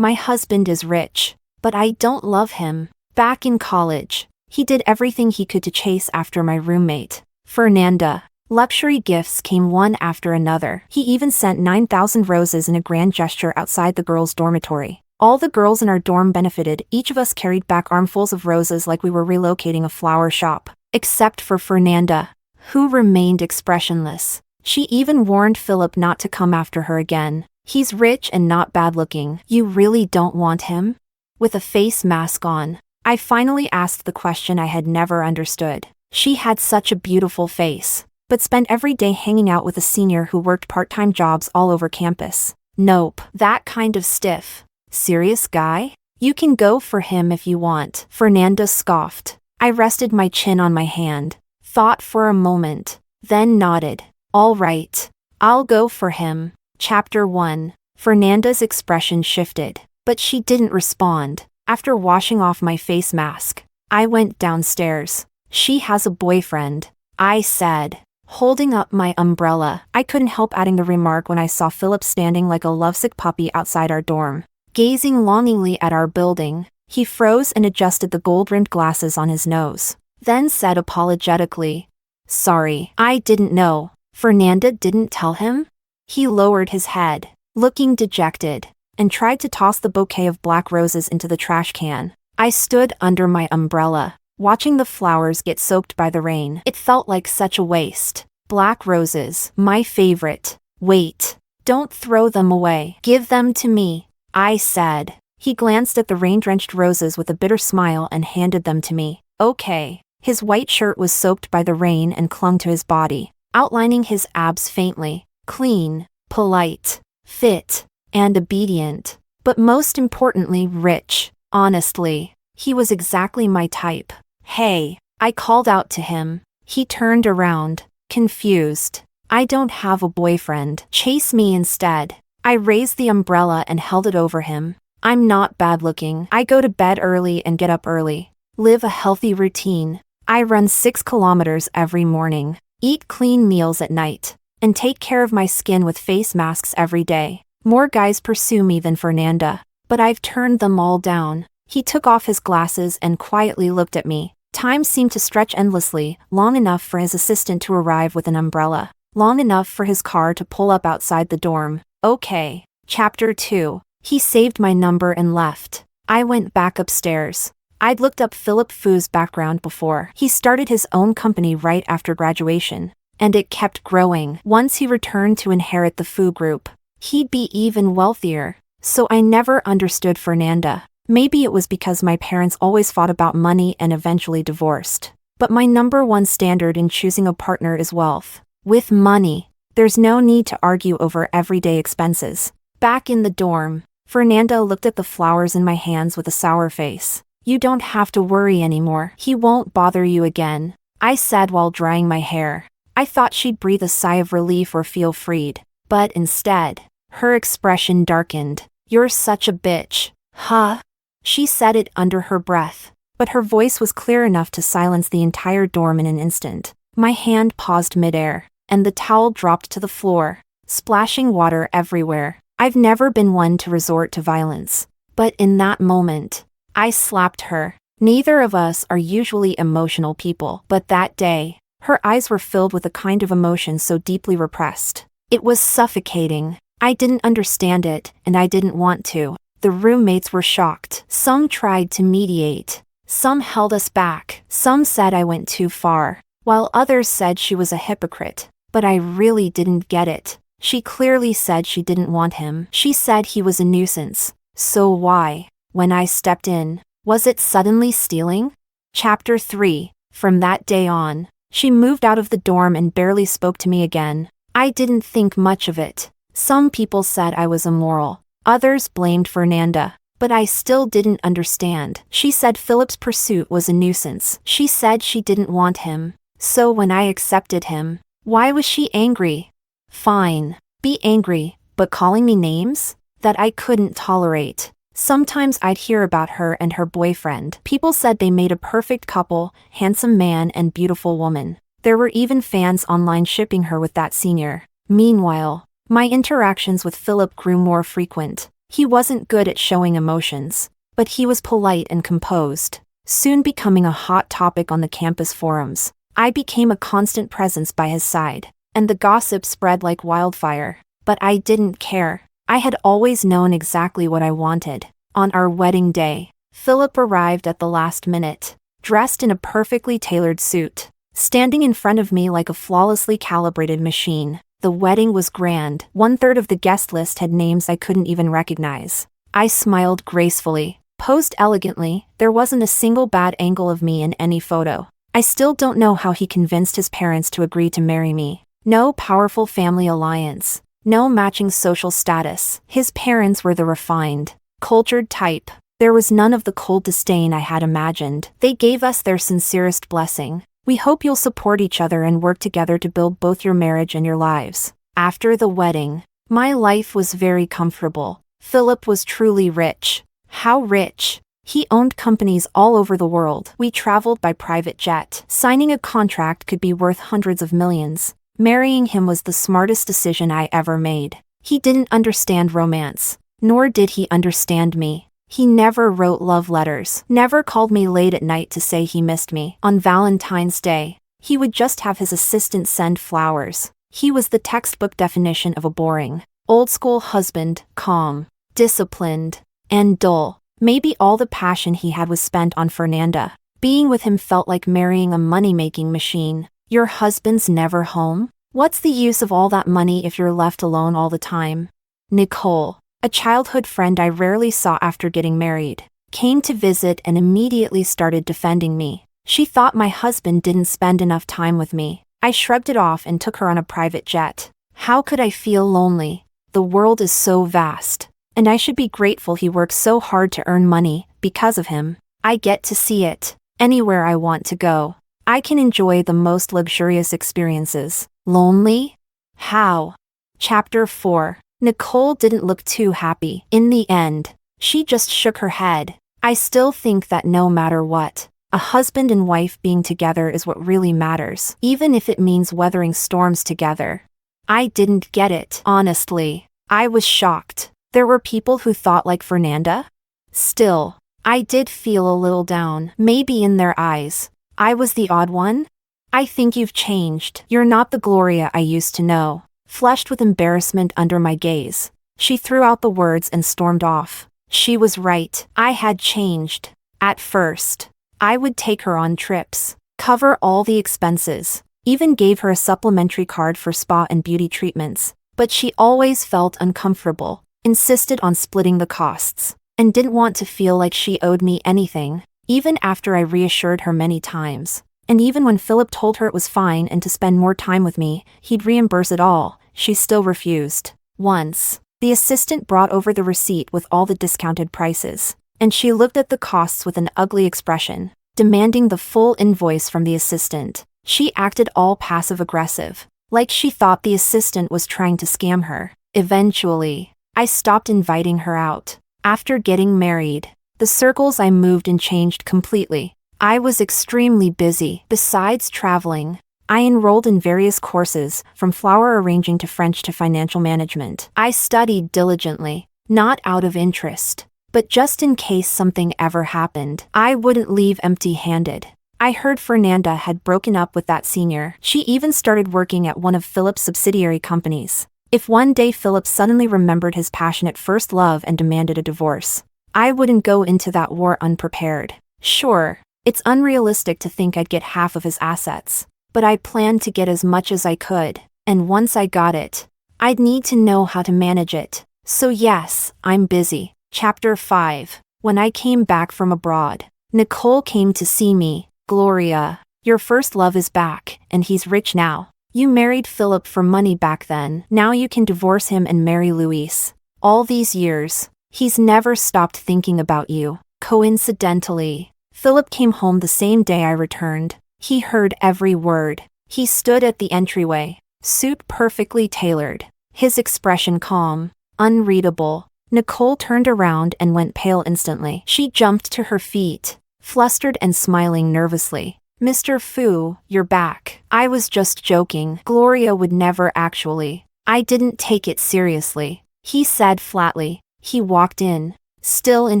My husband is rich, but I don't love him. Back in college, he did everything he could to chase after my roommate, Fernanda. Luxury gifts came one after another. He even sent 9,000 roses in a grand gesture outside the girls' dormitory. All the girls in our dorm benefited. Each of us carried back armfuls of roses like we were relocating a flower shop. Except for Fernanda, who remained expressionless. She even warned Phillip not to come after her again. He's rich and not bad-looking. You really don't want him? With a face mask on, I finally asked the question I had never understood. She had such a beautiful face, but spent every day hanging out with a senior who worked part-time jobs all over campus. Nope, that kind of stiff, serious guy? You can go for him if you want, Fernanda scoffed. I rested my chin on my hand, thought for a moment, then nodded. All right, I'll go for him. Chapter 1. Fernanda's expression shifted, but she didn't respond. After washing off my face mask, I went downstairs. She has a boyfriend, I said, holding up my umbrella. I couldn't help adding the remark when I saw Phillip standing like a lovesick puppy outside our dorm. Gazing longingly at our building, he froze and adjusted the gold-rimmed glasses on his nose, then said apologetically, "Sorry, I didn't know." Fernanda didn't tell him? He lowered his head, looking dejected, and tried to toss the bouquet of black roses into the trash can. I stood under my umbrella, watching the flowers get soaked by the rain. It felt like such a waste. Black roses, my favorite. Wait, don't throw them away. Give them to me, I said. He glanced at the rain-drenched roses with a bitter smile and handed them to me. Okay. His white shirt was soaked by the rain and clung to his body, outlining his abs faintly. Clean, polite, fit, and obedient. But most importantly, rich. Honestly, he was exactly my type. Hey, I called out to him. He turned around, confused. I don't have a boyfriend. Chase me instead. I raised the umbrella and held it over him. I'm not bad-looking. I go to bed early and get up early. Live a healthy routine. I run 6 kilometers every morning. Eat clean meals at night. And take care of my skin with face masks every day. More guys pursue me than Fernanda, but I've turned them all down. He took off his glasses and quietly looked at me. Time seemed to stretch endlessly, long enough for his assistant to arrive with an umbrella, long enough for his car to pull up outside the dorm. Okay. Chapter 2. He saved my number and left. I went back upstairs. I'd looked up Phillip Fu's background before. He started his own company right after graduation, and it kept growing. Once he returned to inherit the Fu group, he'd be even wealthier. So I never understood Fernanda. Maybe it was because my parents always fought about money and eventually divorced. But my number one standard in choosing a partner is wealth. With money, there's no need to argue over everyday expenses. Back in the dorm, Fernanda looked at the flowers in my hands with a sour face. You don't have to worry anymore. He won't bother you again, I said while drying my hair. I thought she'd breathe a sigh of relief or feel freed. But instead, her expression darkened. You're such a bitch. Huh? She said it under her breath, but her voice was clear enough to silence the entire dorm in an instant. My hand paused midair, and the towel dropped to the floor, splashing water everywhere. I've never been one to resort to violence, but in that moment, I slapped her. Neither of us are usually emotional people, but that day, her eyes were filled with a kind of emotion so deeply repressed. It was suffocating. I didn't understand it, and I didn't want to. The roommates were shocked. Some tried to mediate. Some held us back. Some said I went too far, while others said she was a hypocrite. But I really didn't get it. She clearly said she didn't want him. She said he was a nuisance. So why? When I stepped in, was it suddenly stealing? Chapter 3. From that day on, she moved out of the dorm and barely spoke to me again. I didn't think much of it. Some people said I was immoral. Others blamed Fernanda, but I still didn't understand. She said Philip's pursuit was a nuisance. She said she didn't want him. So when I accepted him, why was she angry? Fine, be angry, but calling me names? That I couldn't tolerate. Sometimes I'd hear about her and her boyfriend. People said they made a perfect couple, handsome man and beautiful woman. There were even fans online shipping her with that senior. Meanwhile, my interactions with Phillip grew more frequent. He wasn't good at showing emotions, but he was polite and composed, soon becoming a hot topic on the campus forums. I became a constant presence by his side, and the gossip spread like wildfire. But I didn't care. I had always known exactly what I wanted. On our wedding day, Phillip arrived at the last minute, dressed in a perfectly tailored suit, standing in front of me like a flawlessly calibrated machine. The wedding was grand. 1/3 of the guest list had names I couldn't even recognize. I smiled gracefully, posed elegantly. There wasn't a single bad angle of me in any photo. I still don't know how he convinced his parents to agree to marry me. No powerful family alliance. No matching social status. His parents were the refined, cultured type. There was none of the cold disdain I had imagined. They gave us their sincerest blessing. We hope you'll support each other and work together to build both your marriage and your lives. After the wedding, my life was very comfortable. Phillip was truly rich. How rich? He owned companies all over the world. We traveled by private jet. Signing a contract could be worth hundreds of millions. Marrying him was the smartest decision I ever made. He didn't understand romance, nor did he understand me. He never wrote love letters, never called me late at night to say he missed me. On Valentine's Day, he would just have his assistant send flowers. He was the textbook definition of a boring, old-school husband, calm, disciplined, and dull. Maybe all the passion he had was spent on Fernanda. Being with him felt like marrying a money-making machine. Your husband's never home? What's the use of all that money if you're left alone all the time? Nicole, a childhood friend I rarely saw after getting married, came to visit and immediately started defending me. She thought my husband didn't spend enough time with me. I shrugged it off and took her on a private jet. How could I feel lonely? The world is so vast, and I should be grateful he works so hard to earn money. Because of him, I get to see it. Anywhere I want to go, I can enjoy the most luxurious experiences. Lonely? How? Chapter 4. Nicole didn't look too happy. In the end, she just shook her head. I still think that no matter what, a husband and wife being together is what really matters, even if it means weathering storms together. I didn't get it. Honestly, I was shocked. There were people who thought like Fernanda? Still, I did feel a little down. Maybe in their eyes, I was the odd one? I think you've changed. You're not the Gloria I used to know. Flushed with embarrassment under my gaze, she threw out the words and stormed off. She was right. I had changed. At first, I would take her on trips, cover all the expenses, even gave her a supplementary card for spa and beauty treatments. But she always felt uncomfortable, insisted on splitting the costs, and didn't want to feel like she owed me anything, even after I reassured her many times. And even when Phillip told her it was fine and to spend more time with me, he'd reimburse it all, she still refused. Once, the assistant brought over the receipt with all the discounted prices, and she looked at the costs with an ugly expression, demanding the full invoice from the assistant. She acted all passive-aggressive, like she thought the assistant was trying to scam her. Eventually, I stopped inviting her out. After getting married, the circles I moved in changed completely. I was extremely busy. Besides traveling, I enrolled in various courses, from flower arranging to French to financial management. I studied diligently, not out of interest, but just in case something ever happened. I wouldn't leave empty-handed. I heard Fernanda had broken up with that senior. She even started working at one of Philip's subsidiary companies. If one day Phillip suddenly remembered his passionate first love and demanded a divorce, I wouldn't go into that war unprepared. Sure, it's unrealistic to think I'd get half of his assets, but I planned to get as much as I could, and once I got it, I'd need to know how to manage it. So yes, I'm busy. Chapter 5. When I came back from abroad, Nicole came to see me. Gloria, your first love is back, and he's rich now. You married Phillip for money back then. Now you can divorce him and marry Luis. All these years, he's never stopped thinking about you. Coincidentally, Phillip came home the same day I returned. He heard every word. He stood at the entryway, suit perfectly tailored, his expression calm, unreadable. Nicole turned around and went pale instantly. She jumped to her feet, flustered and smiling nervously. Mr. Fu, you're back. I was just joking. Gloria would never actually. I didn't take it seriously, he said flatly. He walked in, still in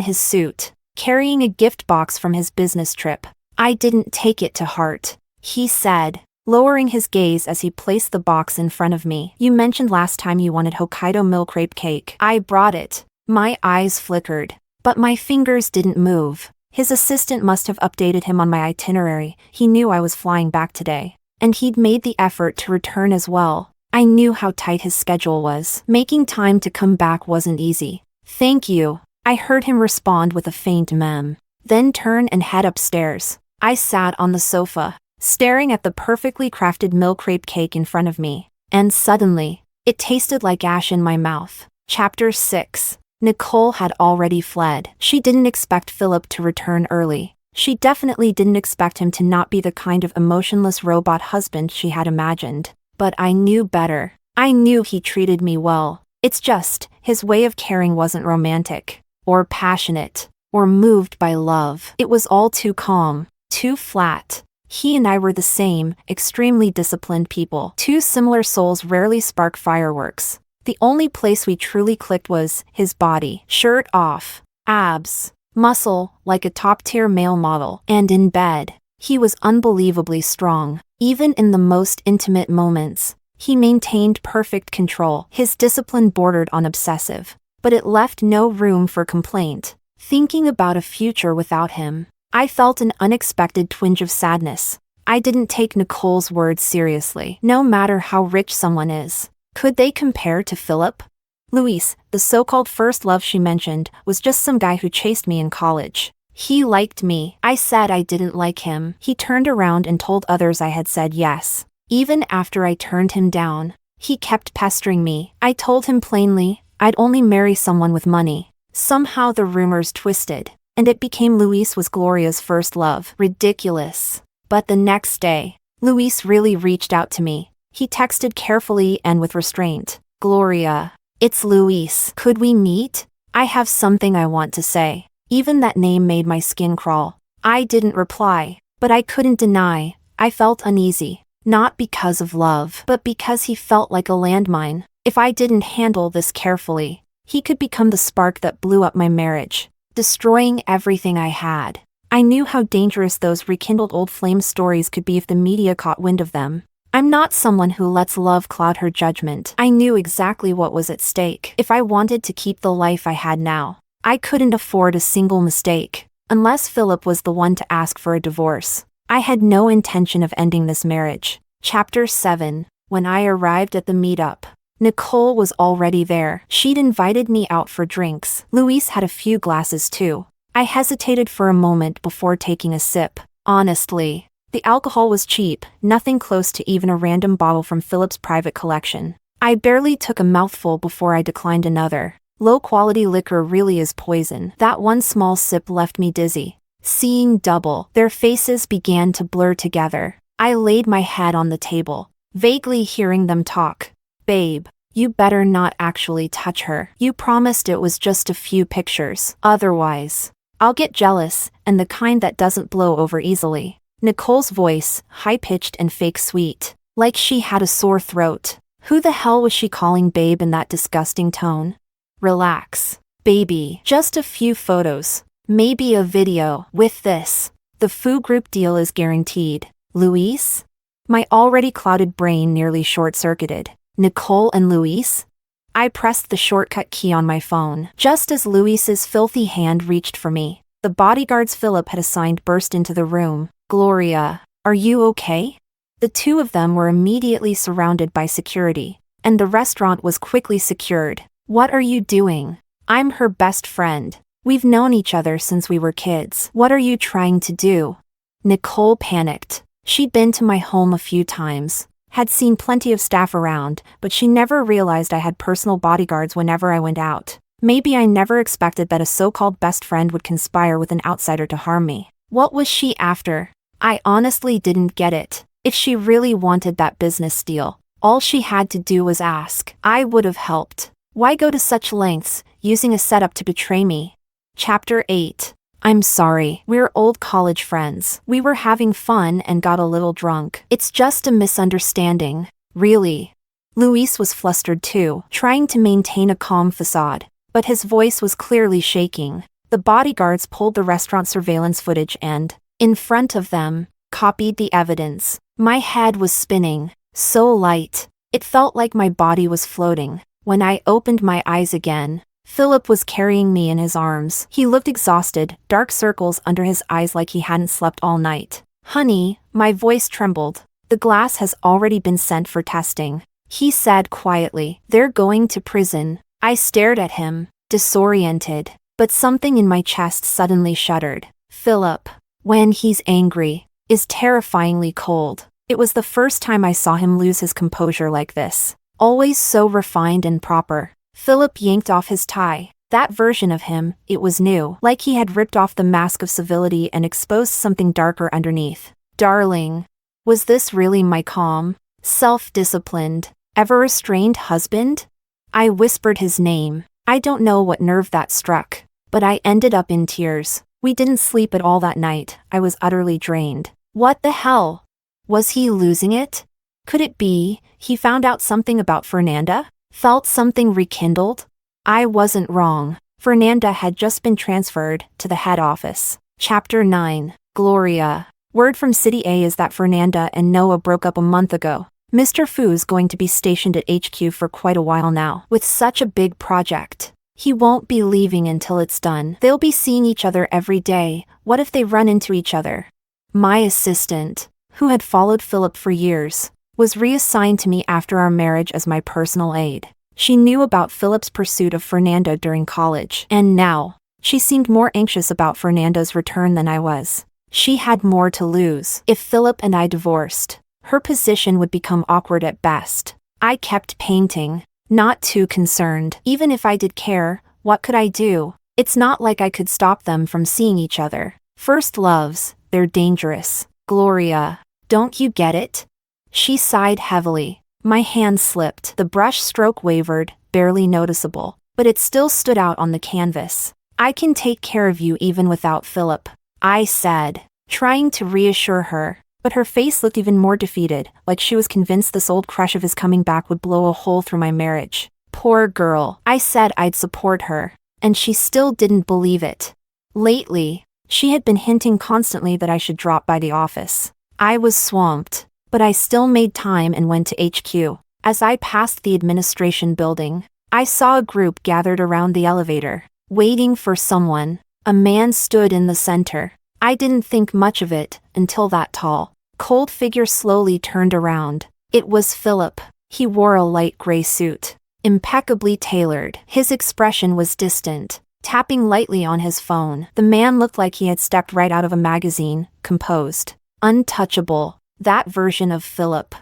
his suit, carrying a gift box from his business trip. I didn't take it to heart, he said, lowering his gaze as he placed the box in front of me. You mentioned last time you wanted Hokkaido milk crepe cake. I brought it. My eyes flickered, but my fingers didn't move. His assistant must have updated him on my itinerary. He knew I was flying back today, and he'd made the effort to return as well. I knew how tight his schedule was. Making time to come back wasn't easy. Thank you, I heard him respond with a faint mem. Then turn and head upstairs. I sat on the sofa, staring at the perfectly crafted milk crepe cake in front of me, and suddenly, it tasted like ash in my mouth. Chapter 6. Nicole had already fled. She didn't expect Phillip to return early. She definitely didn't expect him to not be the kind of emotionless robot husband she had imagined. But I knew better. I knew he treated me well. It's just, his way of caring wasn't romantic, or passionate, or moved by love. It was all too calm, too flat. He and I were the same, extremely disciplined people. Two similar souls rarely spark fireworks. The only place we truly clicked was his body. Shirt off, abs, muscle, like a top-tier male model. And in bed, he was unbelievably strong. Even in the most intimate moments, he maintained perfect control. His discipline bordered on obsessive, but it left no room for complaint. Thinking about a future without him, I felt an unexpected twinge of sadness. I didn't take Nicole's words seriously. No matter how rich someone is, could they compare to Phillip? Luis, the so-called first love she mentioned, was just some guy who chased me in college. He liked me. I said I didn't like him. He turned around and told others I had said yes. Even after I turned him down, he kept pestering me. I told him plainly, I'd only marry someone with money. Somehow the rumors twisted, and it became Luis was Gloria's first love. Ridiculous. But the next day, Luis really reached out to me. He texted carefully and with restraint. Gloria, it's Luis. Could we meet? I have something I want to say. Even that name made my skin crawl. I didn't reply, but I couldn't deny, I felt uneasy. Not because of love, but because he felt like a landmine. If I didn't handle this carefully, he could become the spark that blew up my marriage, destroying everything I had. I knew how dangerous those rekindled old flame stories could be if the media caught wind of them. I'm not someone who lets love cloud her judgment. I knew exactly what was at stake. If I wanted to keep the life I had now, I couldn't afford a single mistake. Unless Phillip was the one to ask for a divorce, I had no intention of ending this marriage. Chapter 7. When I arrived at the meetup, Nicole was already there. She'd invited me out for drinks. Luis had a few glasses too. I hesitated for a moment before taking a sip. Honestly, the alcohol was cheap, nothing close to even a random bottle from Phillip's private collection. I barely took a mouthful before I declined another. Low-quality liquor really is poison. That one small sip left me dizzy. Seeing double, their faces began to blur together. I laid my head on the table, vaguely hearing them talk. Babe, you better not actually touch her. You promised it was just a few pictures. Otherwise, I'll get jealous, and the kind that doesn't blow over easily. Nicole's voice, high-pitched and fake sweet, like she had a sore throat. Who the hell was she calling babe in that disgusting tone? Relax, baby. Just a few photos, maybe a video. With this, the foo group deal is guaranteed. Luis? My already clouded brain nearly short-circuited. Nicole and Luis? I pressed the shortcut key on my phone. Just as Luis's filthy hand reached for me, the bodyguards Phillip had assigned burst into the room. Gloria, are you okay? The two of them were immediately surrounded by security, and the restaurant was quickly secured. What are you doing? I'm her best friend. We've known each other since we were kids. What are you trying to do? Nicole panicked. She'd been to my home a few times, had seen plenty of staff around, but she never realized I had personal bodyguards whenever I went out. Maybe I never expected that a so-called best friend would conspire with an outsider to harm me. What was she after? I honestly didn't get it. If she really wanted that business deal, all she had to do was ask. I would have helped. Why go to such lengths, using a setup to betray me? Chapter 8. I'm sorry. We're old college friends. We were having fun and got a little drunk. It's just a misunderstanding. Really. Luis was flustered too, trying to maintain a calm facade. but his voice was clearly shaking. The bodyguards pulled the restaurant surveillance footage and, in front of them, copied the evidence. My head was spinning, so light, it felt like my body was floating. When I opened my eyes again, Phillip was carrying me in his arms. He looked exhausted, dark circles under his eyes like he hadn't slept all night. "Honey," my voice trembled. "The glass has already been sent for testing," he said quietly. "They're going to prison." I stared at him, disoriented, but something in my chest suddenly shuddered. Phillip, when he's angry, is terrifyingly cold. It was the first time I saw him lose his composure like this. Always so refined and proper. Phillip yanked off his tie. That version of him, it was new, like he had ripped off the mask of civility and exposed something darker underneath. "Darling, was this really my calm, self-disciplined, ever-restrained husband?" I whispered his name. I don't know what nerve that struck, but I ended up in tears. We didn't sleep at all that night. I was utterly drained. What the hell? Was he losing it? Could it be he found out something about Fernanda? Felt something rekindled? I wasn't wrong. Fernanda had just been transferred to the head office. Chapter 9. Gloria. Word from City A is that Fernanda and Noah broke up a month ago. Mr. Fu's going to be stationed at HQ for quite a while now. With such a big project, he won't be leaving until it's done. They'll be seeing each other every day. What if they run into each other? My assistant, who had followed Phillip for years, was reassigned to me after our marriage as my personal aide. She knew about Phillip's pursuit of Fernanda during college, and now, she seemed more anxious about Fernanda's return than I was. She had more to lose. If Phillip and I divorced, her position would become awkward at best. I kept painting, not too concerned. Even if I did care, what could I do? It's not like I could stop them from seeing each other. First loves, they're dangerous. Gloria, don't you get it? She sighed heavily. My hand slipped. The brush stroke wavered, barely noticeable, but it still stood out on the canvas. "I can take care of you even without Phillip," I said, trying to reassure her, but her face looked even more defeated, like she was convinced this old crush of his coming back would blow a hole through my marriage. Poor girl. I said I'd support her, and she still didn't believe it. Lately, she had been hinting constantly that I should drop by the office. I was swamped, but I still made time and went to HQ. As I passed the administration building, I saw a group gathered around the elevator, waiting for someone. A man stood in the center. I didn't think much of it until that tall, cold figure slowly turned around. It was Phillip. He wore a light gray suit, impeccably tailored. His expression was distant, tapping lightly on his phone. The man looked like he had stepped right out of a magazine, composed, untouchable. That version of Phillip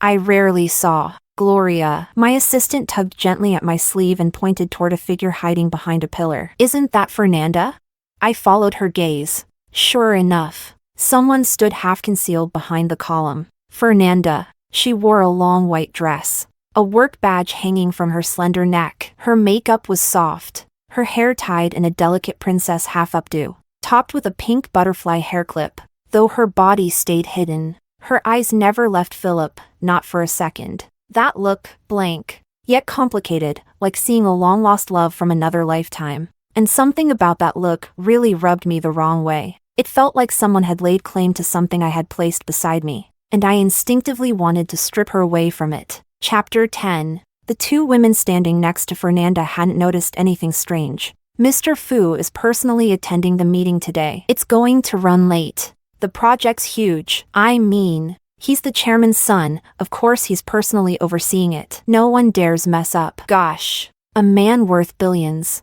I rarely saw. Gloria. My assistant tugged gently at my sleeve and pointed toward a figure hiding behind a pillar. "Isn't that Fernanda?" I followed her gaze. Sure enough, someone stood half-concealed behind the column. Fernanda. She wore a long white dress, a work badge hanging from her slender neck. Her makeup was soft, her hair tied in a delicate princess half-updo, topped with a pink butterfly hair clip. Though her body stayed hidden, her eyes never left Phillip, not for a second. That look, blank, yet complicated, like seeing a long-lost love from another lifetime. And something about that look really rubbed me the wrong way. It felt like someone had laid claim to something I had placed beside me, and I instinctively wanted to strip her away from it. Chapter 10. The two women standing next to Fernanda hadn't noticed anything strange. "Mr. Fu is personally attending the meeting today. It's going to run late. The project's huge. I mean, he's the chairman's son, of course he's personally overseeing it. No one dares mess up. Gosh, a man worth billions."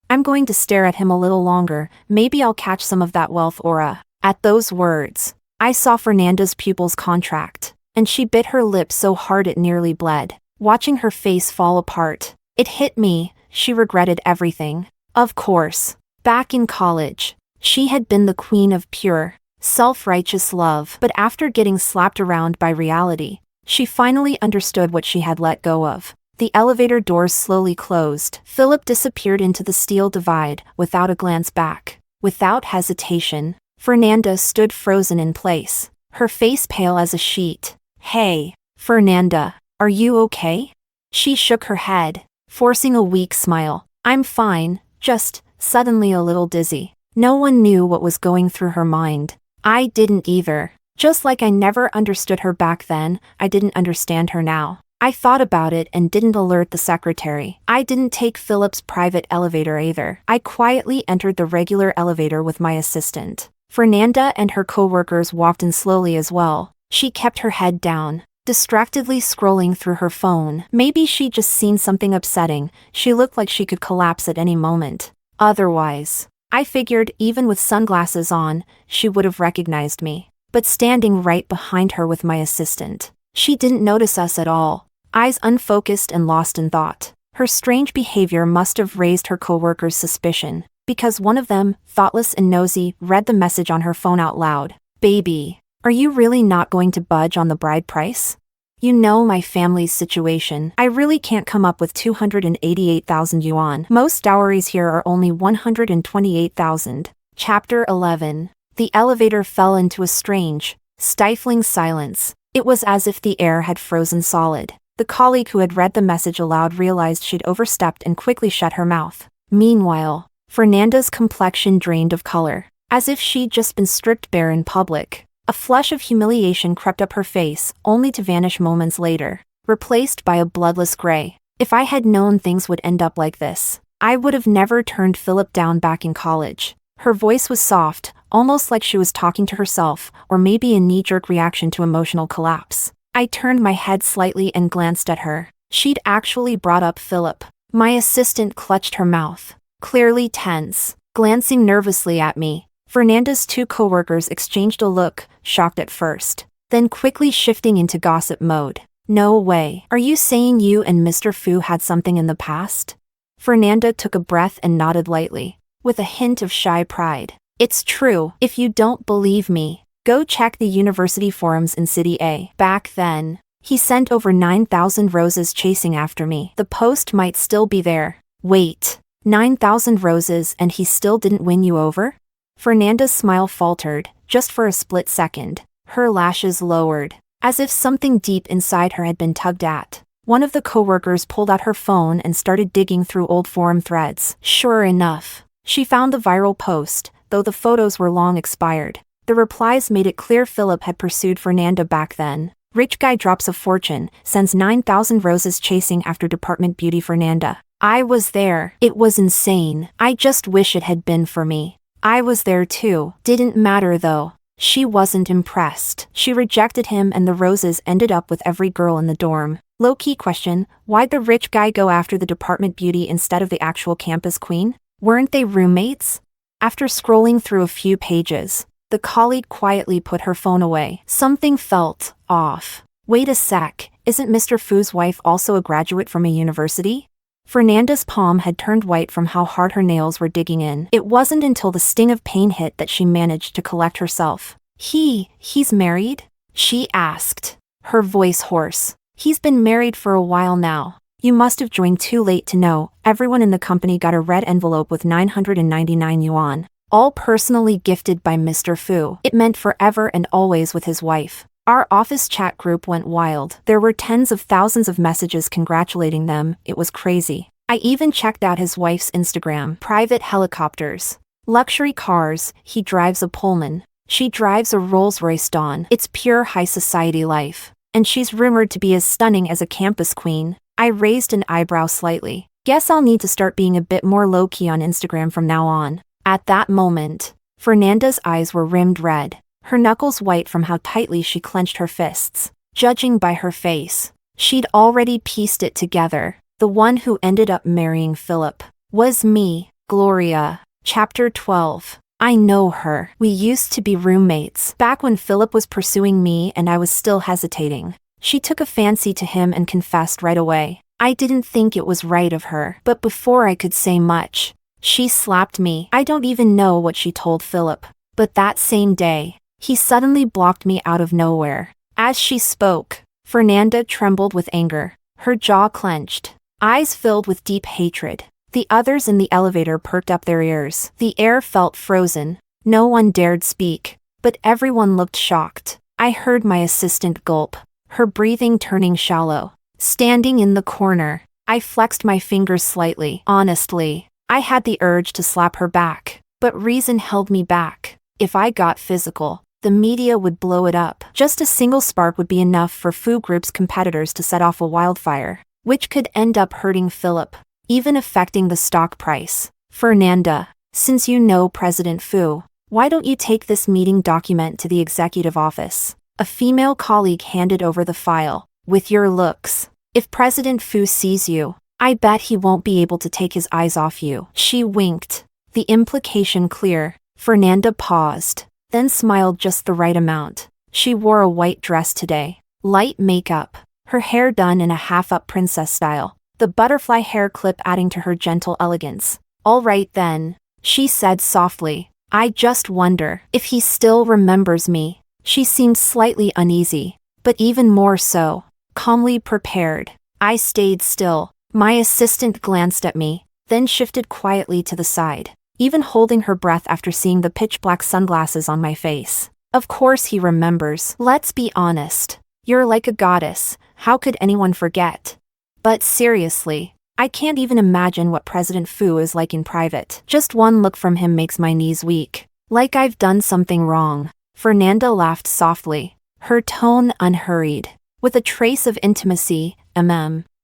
I'm going to stare at him a little longer, maybe I'll catch some of that wealth aura. At those words, I saw Fernanda's pupils contract, and she bit her lip so hard it nearly bled. Watching her face fall apart, it hit me, she regretted everything. Of course, back in college, she had been the queen of pure, self-righteous love, but after getting slapped around by reality, she finally understood what she had let go of. The elevator doors slowly closed. Phillip disappeared into the steel divide, without a glance back. Without hesitation, Fernanda stood frozen in place, her face pale as a sheet. "Hey, Fernanda, are you okay?" She shook her head. forcing a weak smile. I'm fine, just suddenly a little dizzy. No one knew what was going through her mind. I didn't either. Just like I never understood her back then, I didn't understand her now. I thought about it and didn't alert the secretary. I didn't take Phillip's private elevator either. I quietly entered the regular elevator with my assistant. Fernanda and her coworkers walked in slowly as well. She kept her head down, distractedly scrolling through her phone. Maybe she'd just seen something upsetting. She looked like she could collapse at any moment. Otherwise, I figured even with sunglasses on, she would have recognized me. But standing right behind her with my assistant, she didn't notice us at all. Eyes unfocused and lost in thought. Her strange behavior must have raised her coworkers' suspicion, because one of them, thoughtless and nosy, read the message on her phone out loud. Baby, are you really not going to budge on the bride price? You know my family's situation. I really can't come up with 288,000 yuan. Most dowries here are only 128,000. Chapter 11. The elevator fell into a strange, stifling silence. It was as if the air had frozen solid. The colleague who had read the message aloud realized she'd overstepped and quickly shut her mouth. Meanwhile, Fernanda's complexion drained of color, as if she'd just been stripped bare in public. A flush of humiliation crept up her face, only to vanish moments later, replaced by a bloodless gray. If I had known things would end up like this, I would have never turned Phillip down back in college. Her voice was soft, almost like she was talking to herself, or maybe a knee-jerk reaction to emotional collapse. I turned my head slightly and glanced at her. She'd actually brought up Phillip. My assistant clutched her mouth, clearly tense, glancing nervously at me. Fernanda's two coworkers exchanged a look, shocked at first, then quickly shifting into gossip mode. No way. Are you saying you and Mr. Fu had something in the past? Fernanda took a breath and nodded lightly, with a hint of shy pride. It's true. If you don't believe me, go check the university forums in City A. Back then, he sent over 9,000 roses chasing after me. The post might still be there. Wait, 9,000 roses and he still didn't win you over? Fernanda's smile faltered, just for a split second. Her lashes lowered, as if something deep inside her had been tugged at. One of the coworkers pulled out her phone and started digging through old forum threads. Sure enough, she found the viral post, though the photos were long expired. The replies made it clear Phillip had pursued Fernanda back then. Rich guy drops a fortune, sends 9,000 roses chasing after department beauty Fernanda. I was there. It was insane. I just wish it had been for me. I was there too. Didn't matter though. She wasn't impressed. She rejected him and the roses ended up with every girl in the dorm. Low-key question, why'd the rich guy go after the department beauty instead of the actual campus queen? Weren't they roommates? After scrolling through a few pages, the colleague quietly put her phone away. Something felt off. Wait a sec, isn't Mr. Fu's wife also a graduate from a university? Fernanda's palm had turned white from how hard her nails were digging in. It wasn't until the sting of pain hit that she managed to collect herself. He's married? She asked, her voice hoarse. He's been married for a while now. You must have joined too late to know. Everyone in the company got a red envelope with 999 yuan. All personally gifted by Mr. Fu. It meant forever and always with his wife. Our office chat group went wild. There were tens of thousands of messages congratulating them. It was crazy. I even checked out his wife's Instagram. Private helicopters. Luxury cars. He drives a Pullman. She drives a Rolls-Royce Dawn. It's pure high society life. And she's rumored to be as stunning as a campus queen. I raised an eyebrow slightly. Guess I'll need to start being a bit more low-key on Instagram from now on. At that moment, Fernanda's eyes were rimmed red, her knuckles white from how tightly she clenched her fists. Judging by her face, she'd already pieced it together. The one who ended up marrying Phillip was me, Gloria. Chapter 12. I know her. We used to be roommates back when Phillip was pursuing me and I was still hesitating. She took a fancy to him and confessed right away. I didn't think it was right of her, but before I could say much, she slapped me. I don't even know what she told Phillip, but that same day, he suddenly blocked me out of nowhere. As she spoke, Fernanda trembled with anger, her jaw clenched, eyes filled with deep hatred. The others in the elevator perked up their ears. The air felt frozen. No one dared speak, but everyone looked shocked. I heard my assistant gulp, her breathing turning shallow. Standing in the corner, I flexed my fingers slightly. Honestly, I had the urge to slap her back, but reason held me back. If I got physical, the media would blow it up. Just a single spark would be enough for Fu Group's competitors to set off a wildfire, which could end up hurting Phillip, even affecting the stock price. Fernanda, since you know President Fu, why don't you take this meeting document to the executive office? A female colleague handed over the file. With your looks, if President Fu sees you, I bet he won't be able to take his eyes off you. She winked, the implication clear. Fernanda paused, then smiled just the right amount. She wore a white dress today, light makeup, her hair done in a half-up princess style, the butterfly hair clip adding to her gentle elegance. All right then, she said softly. I just wonder if he still remembers me. She seemed slightly uneasy, but even more so, calmly prepared. I stayed still. My assistant glanced at me, then shifted quietly to the side, even holding her breath after seeing the pitch-black sunglasses on my face. Of course he remembers. Let's be honest. You're like a goddess. How could anyone forget? But seriously, I can't even imagine what President Fu is like in private. Just one look from him makes my knees weak. Like I've done something wrong. Fernanda laughed softly, her tone unhurried, with a trace of intimacy.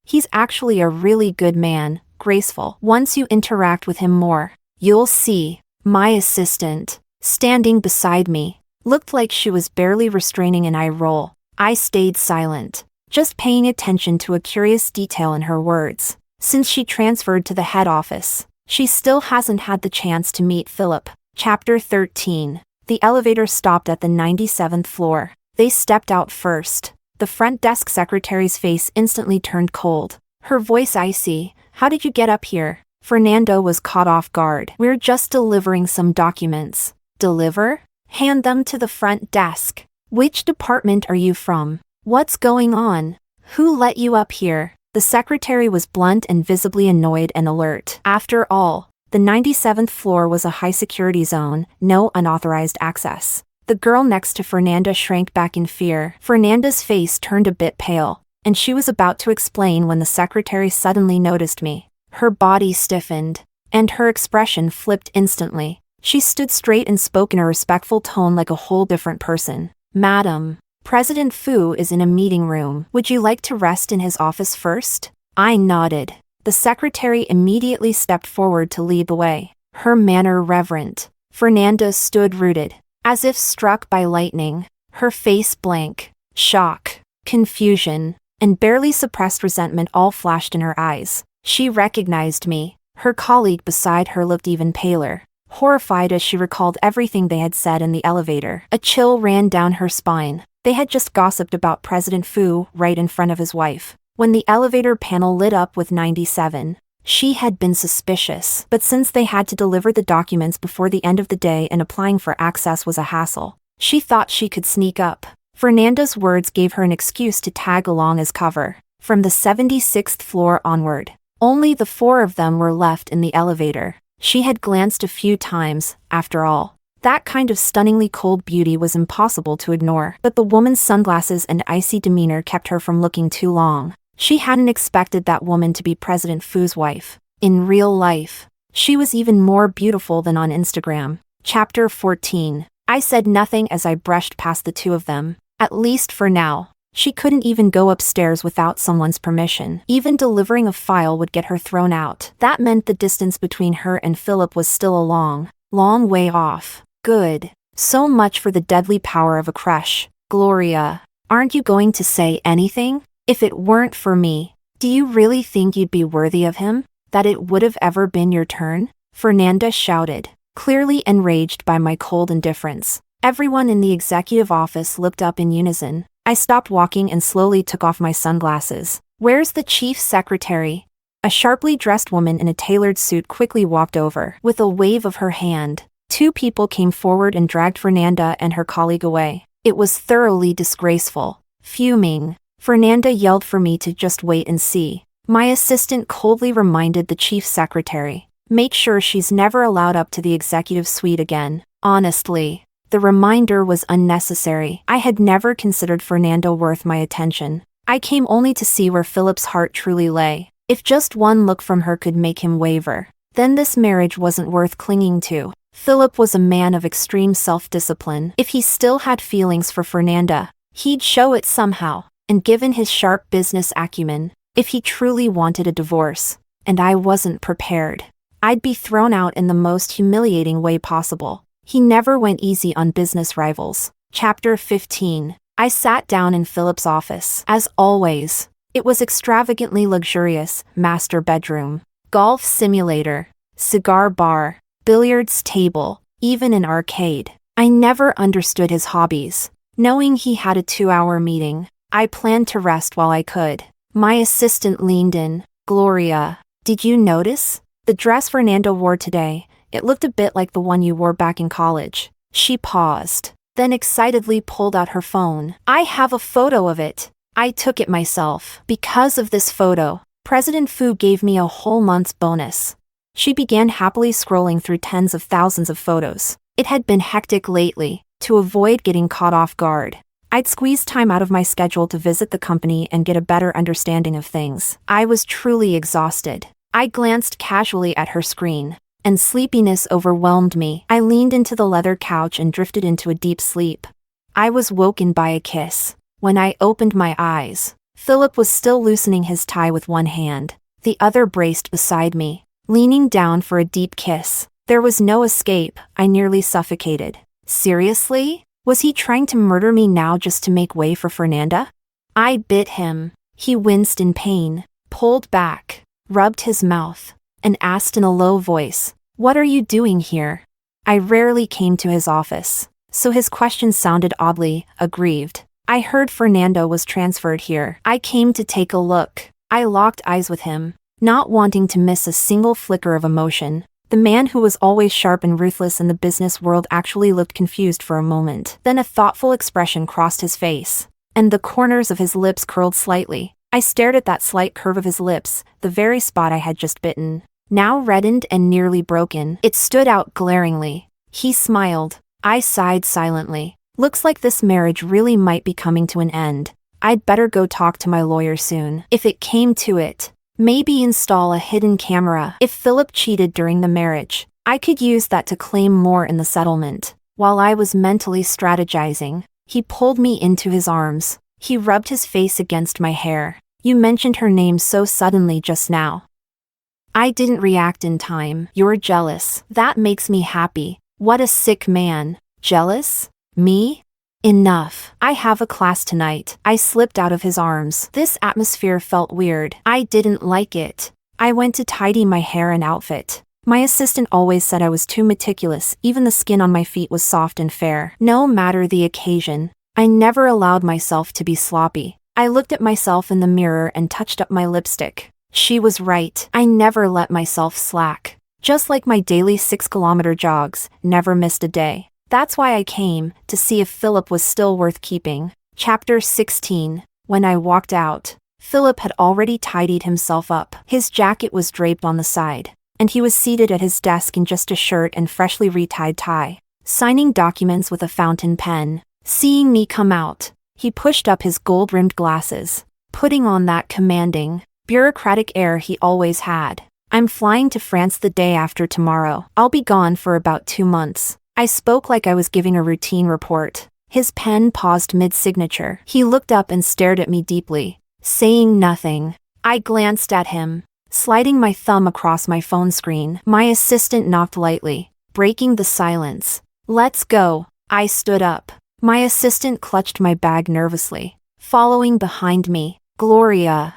He's actually a really good man, graceful. Once you interact with him more, you'll see. My assistant, standing beside me, looked like she was barely restraining an eye roll. I stayed silent, just paying attention to a curious detail in her words. Since she transferred to the head office, she still hasn't had the chance to meet Phillip. Chapter 13. The elevator stopped at the 97th floor. They stepped out first. The front desk secretary's face instantly turned cold, her voice icy. How did you get up here? Fernanda was caught off guard. We're just delivering some documents. Deliver? Hand them to the front desk. Which department are you from? What's going on? Who let you up here? The secretary was blunt and visibly annoyed and alert. After all, the 97th floor was a high-security zone, no unauthorized access. The girl next to Fernanda shrank back in fear. Fernanda's face turned a bit pale, and she was about to explain when the secretary suddenly noticed me. Her body stiffened, and her expression flipped instantly. She stood straight and spoke in a respectful tone like a whole different person. Madam, President Fu is in a meeting room. Would you like to rest in his office first? I nodded. The secretary immediately stepped forward to lead the way, her manner reverent. Fernanda stood rooted, as if struck by lightning, her face blank. Shock, confusion, and barely suppressed resentment all flashed in her eyes. She recognized me. Her colleague beside her looked even paler, horrified as she recalled everything they had said in the elevator. A chill ran down her spine. They had just gossiped about President Fu right in front of his wife. When the elevator panel lit up with 97, she had been suspicious. But since they had to deliver the documents before the end of the day and applying for access was a hassle, she thought she could sneak up. Fernanda's words gave her an excuse to tag along as cover. From the 76th floor onward, only the four of them were left in the elevator. She had glanced a few times, after all. That kind of stunningly cold beauty was impossible to ignore, but the woman's sunglasses and icy demeanor kept her from looking too long. She hadn't expected that woman to be President Fu's wife. In real life, she was even more beautiful than on Instagram. Chapter 14. I said nothing as I brushed past the two of them. At least for now. She couldn't even go upstairs without someone's permission. Even delivering a file would get her thrown out. That meant the distance between her and Phillip was still a long way off. Good. So much for the deadly power of a crush. Gloria, aren't you going to say anything? If it weren't for me, do you really think you'd be worthy of him? That it would have ever been your turn? Fernanda shouted, clearly enraged by my cold indifference. Everyone in the executive office looked up in unison. I stopped walking and slowly took off my sunglasses. Where's the chief secretary? A sharply dressed woman in a tailored suit quickly walked over. With a wave of her hand, two people came forward and dragged Fernanda and her colleague away. It was thoroughly disgraceful. Fuming, Fernanda yelled for me to just wait and see. My assistant coldly reminded the chief secretary, make sure she's never allowed up to the executive suite again. Honestly, the reminder was unnecessary. I had never considered Fernanda worth my attention. I came only to see where Phillip's heart truly lay. If just one look from her could make him waver, then this marriage wasn't worth clinging to. Phillip was a man of extreme self-discipline. If he still had feelings for Fernanda, he'd show it somehow. And given his sharp business acumen, if he truly wanted a divorce, and I wasn't prepared, I'd be thrown out in the most humiliating way possible. He never went easy on business rivals. Chapter 15. I sat down in Philip's office. As always, it was extravagantly luxurious: master bedroom, golf simulator, cigar bar, billiards table, even an arcade. I never understood his hobbies. Knowing he had a 2-hour meeting, I planned to rest while I could. My assistant leaned in. "Gloria, did you notice? The dress Fernanda wore today, it looked a bit like the one you wore back in college." She paused, then excitedly pulled out her phone. "I have a photo of it. I took it myself. Because of this photo, President Fu gave me a whole month's bonus." She began happily scrolling through tens of thousands of photos. It had been hectic lately. To avoid getting caught off guard, I'd squeezed time out of my schedule to visit the company and get a better understanding of things. I was truly exhausted. I glanced casually at her screen, and sleepiness overwhelmed me. I leaned into the leather couch and drifted into a deep sleep. I was woken by a kiss. When I opened my eyes, Phillip was still loosening his tie with one hand, the other braced beside me, leaning down for a deep kiss. There was no escape. I nearly suffocated. Seriously? Was he trying to murder me now just to make way for Fernanda? I bit him. He winced in pain, pulled back, rubbed his mouth, and asked in a low voice, "What are you doing here?" I rarely came to his office, so his question sounded oddly aggrieved. "I heard Fernanda was transferred here. I came to take a look." I locked eyes with him, not wanting to miss a single flicker of emotion. The man who was always sharp and ruthless in the business world actually looked confused for a moment. Then a thoughtful expression crossed his face, and the corners of his lips curled slightly. I stared at that slight curve of his lips, the very spot I had just bitten, now reddened and nearly broken. It stood out glaringly. He smiled. I sighed silently. Looks like this marriage really might be coming to an end. I'd better go talk to my lawyer soon. If it came to it, maybe install a hidden camera. If Phillip cheated during the marriage, I could use that to claim more in the settlement. While I was mentally strategizing, he pulled me into his arms. He rubbed his face against my hair. "You mentioned her name so suddenly just now. I didn't react in time." "You're jealous. That makes me happy." What a sick man. Jealous? Me? Enough. I have a class tonight. I slipped out of his arms. This atmosphere felt weird. I didn't like it. I went to tidy my hair and outfit. My assistant always said I was too meticulous. Even the skin on my feet was soft and fair. No matter the occasion, I never allowed myself to be sloppy. I looked at myself in the mirror and touched up my lipstick. She was right. I never let myself slack. Just like my daily 6-kilometer jogs, never missed a day. That's why I came, to see if Phillip was still worth keeping. Chapter 16. When I walked out, Phillip had already tidied himself up. His jacket was draped on the side, and he was seated at his desk in just a shirt and freshly retied tie, signing documents with a fountain pen. Seeing me come out, he pushed up his gold-rimmed glasses, putting on that commanding, bureaucratic air he always had. "I'm flying to France the day after tomorrow. I'll be gone for about 2 months. I spoke like I was giving a routine report. His pen paused mid-signature. He looked up and stared at me deeply, saying nothing. I glanced at him, sliding my thumb across my phone screen. My assistant knocked lightly, breaking the silence. "Let's go." I stood up. My assistant clutched my bag nervously, following behind me. "Gloria."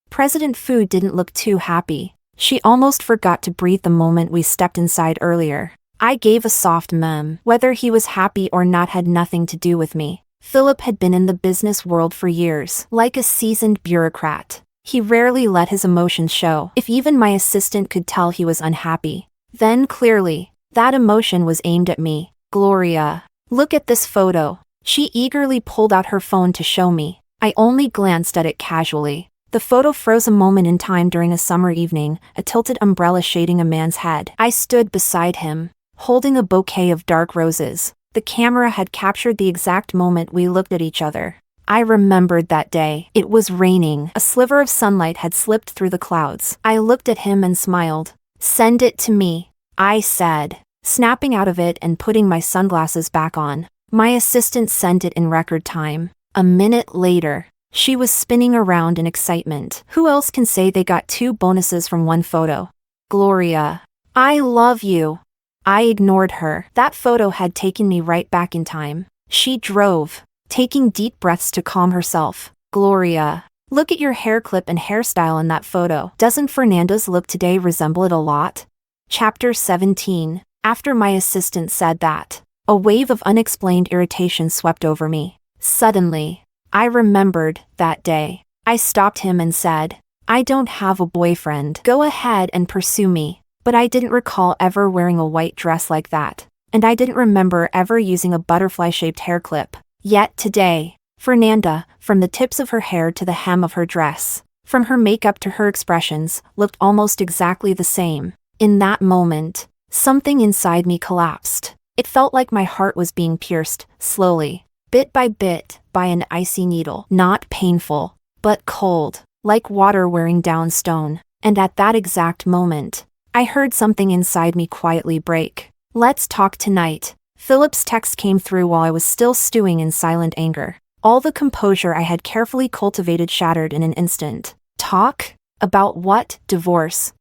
President Fu didn't look too happy. She almost forgot to breathe the moment we stepped inside earlier. I gave a soft mem. Whether he was happy or not had nothing to do with me. Phillip had been in the business world for years. Like a seasoned bureaucrat, he rarely let his emotions show. If even my assistant could tell he was unhappy, then clearly, that emotion was aimed at me. "Gloria, look at this photo." She eagerly pulled out her phone to show me. I only glanced at it casually. The photo froze a moment in time during a summer evening, a tilted umbrella shading a man's head. I stood beside him, holding a bouquet of dark roses. The camera had captured the exact moment we looked at each other, I remembered that day. It was raining. A sliver of sunlight had slipped through the clouds. I looked at him and smiled. "Send it to me," I said, snapping out of it and putting my sunglasses back on. My assistant sent it in record time. A minute later, she was spinning around in excitement. Who else can say they got 2 bonuses from one photo? Gloria. I love you. I ignored her. That photo had taken me right back in time. She drove, taking deep breaths to calm herself. Gloria. Look at your hair clip and hairstyle in that photo. Doesn't Fernanda's look today resemble it a lot? Chapter 17. After my assistant said that, a wave of unexplained irritation swept over me. Suddenly, I remembered that day. I stopped him and said, "I don't have a boyfriend. Go ahead and pursue me." But I didn't recall ever wearing a white dress like that. And I didn't remember ever using a butterfly-shaped hair clip. Yet today, Fernanda, from the tips of her hair to the hem of her dress, from her makeup to her expressions, looked almost exactly the same. In that moment, something inside me collapsed. It felt like my heart was being pierced, slowly, bit by bit, by an icy needle. Not painful, but cold, like water wearing down stone. And at that exact moment, I heard something inside me quietly break. "Let's talk tonight." Phillip's text came through while I was still stewing in silent anger. All the composure I had carefully cultivated shattered in an instant. Talk? About what? Divorce?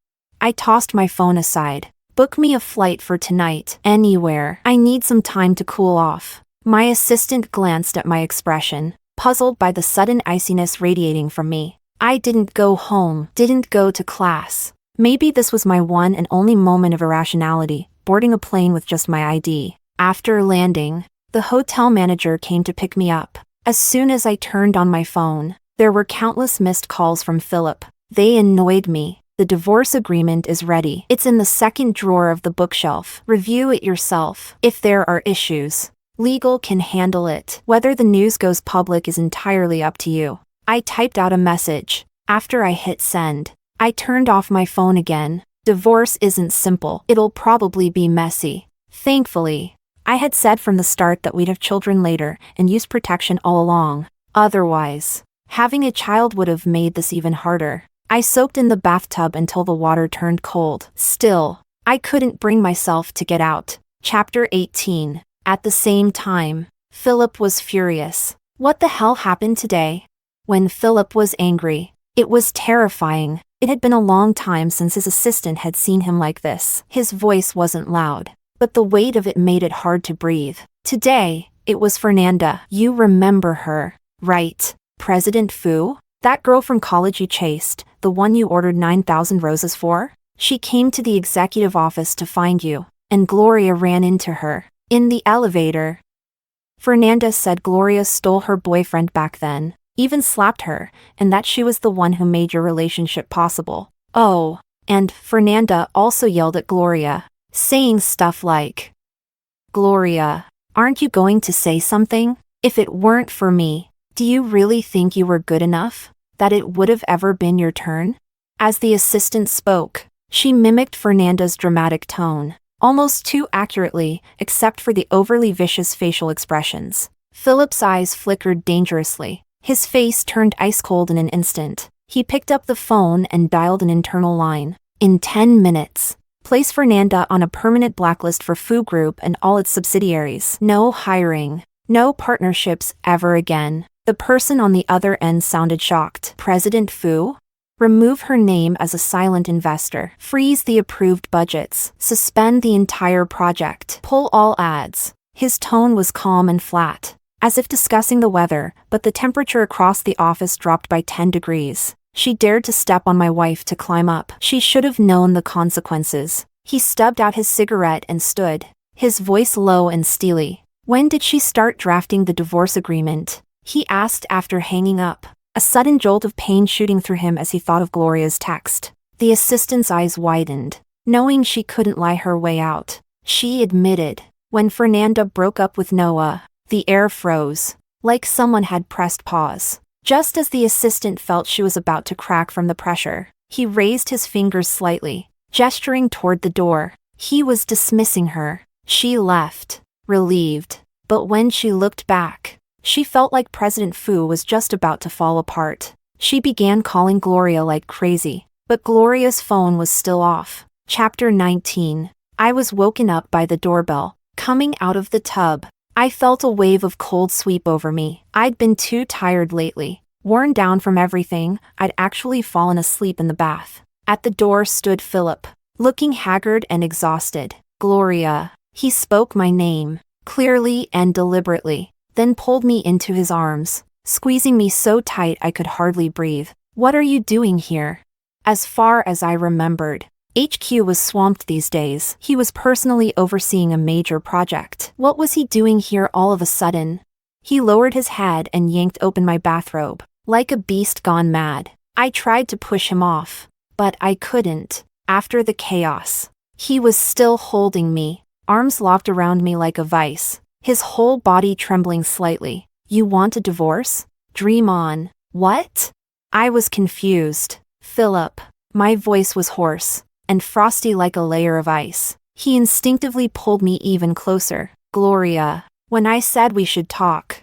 I tossed my phone aside. Book me a flight for tonight. Anywhere. I need some time to cool off. My assistant glanced at my expression, puzzled by the sudden iciness radiating from me. I didn't go home, didn't go to class. Maybe this was my one and only moment of irrationality, boarding a plane with just my ID. After landing, the hotel manager came to pick me up. As soon as I turned on my phone, there were countless missed calls from Phillip. They annoyed me. "The divorce agreement is ready. It's in the second drawer of the bookshelf. Review it yourself. If there are issues, legal can handle it. Whether the news goes public is entirely up to you." I typed out a message. After I hit send, I turned off my phone again. Divorce isn't simple. It'll probably be messy. Thankfully, I had said from the start that we'd have children later and use protection all along. Otherwise, having a child would have made this even harder. I soaked in the bathtub until the water turned cold. Still, I couldn't bring myself to get out. Chapter 18. At the same time, Phillip was furious. What the hell happened today? When Phillip was angry, it was terrifying. It had been a long time since his assistant had seen him like this. His voice wasn't loud, but the weight of it made it hard to breathe. Today, it was Fernanda. You remember her, right? President Fu? That girl from college you chased, the one you ordered 9,000 roses for? She came to the executive office to find you, and Gloria ran into her. In the elevator. Fernanda said Gloria stole her boyfriend back then, even slapped her, and that she was the one who made your relationship possible. Oh, and Fernanda also yelled at Gloria, saying stuff like, "Gloria, aren't you going to say something? If it weren't for me, do you really think you were good enough? That it would have ever been your turn?" As the assistant spoke, she mimicked Fernanda's dramatic tone, almost too accurately, except for the overly vicious facial expressions. Phillip's eyes flickered dangerously. His face turned ice-cold in an instant. He picked up the phone and dialed an internal line. "In 10 minutes. Place Fernanda on a permanent blacklist for Fu Group and all its subsidiaries. No hiring. No partnerships ever again." The person on the other end sounded shocked. "President Fu? Remove her name as a silent investor. Freeze the approved budgets. Suspend the entire project. Pull all ads." His tone was calm and flat, as if discussing the weather, but the temperature across the office dropped by 10 degrees. She dared to step on my wife to climb up. She should have known the consequences. He stubbed out his cigarette and stood, his voice low and steely. "When did she start drafting the divorce agreement?" he asked after hanging up, a sudden jolt of pain shooting through him as he thought of Gloria's text. The assistant's eyes widened, knowing she couldn't lie her way out. She admitted, when Fernanda broke up with Noah, the air froze, like someone had pressed pause. Just as the assistant felt she was about to crack from the pressure, he raised his fingers slightly, gesturing toward the door. He was dismissing her. She left, relieved. But when she looked back, She felt like President Fu was just about to fall apart. She began calling Gloria like crazy, but Gloria's phone was still off. Chapter 19. I was woken up by the doorbell. Coming out of the tub, I felt a wave of cold sweep over me. I'd been too tired lately. Worn down from everything, I'd actually fallen asleep in the bath. At the door stood Phillip, looking haggard and exhausted. Gloria. He spoke my name, clearly and deliberately, then pulled me into his arms, squeezing me so tight I could hardly breathe. What are you doing here? As far as I remembered, HQ was swamped these days. He was personally overseeing a major project. What was he doing here all of a sudden? He lowered his head and yanked open my bathrobe, like a beast gone mad. I tried to push him off, but I couldn't. After the chaos, he was still holding me, arms locked around me like a vice, his whole body trembling slightly. You want a divorce? Dream on. What? I was confused. Phillip. My voice was hoarse and frosty like a layer of ice. He instinctively pulled me even closer. Gloria. When I said we should talk,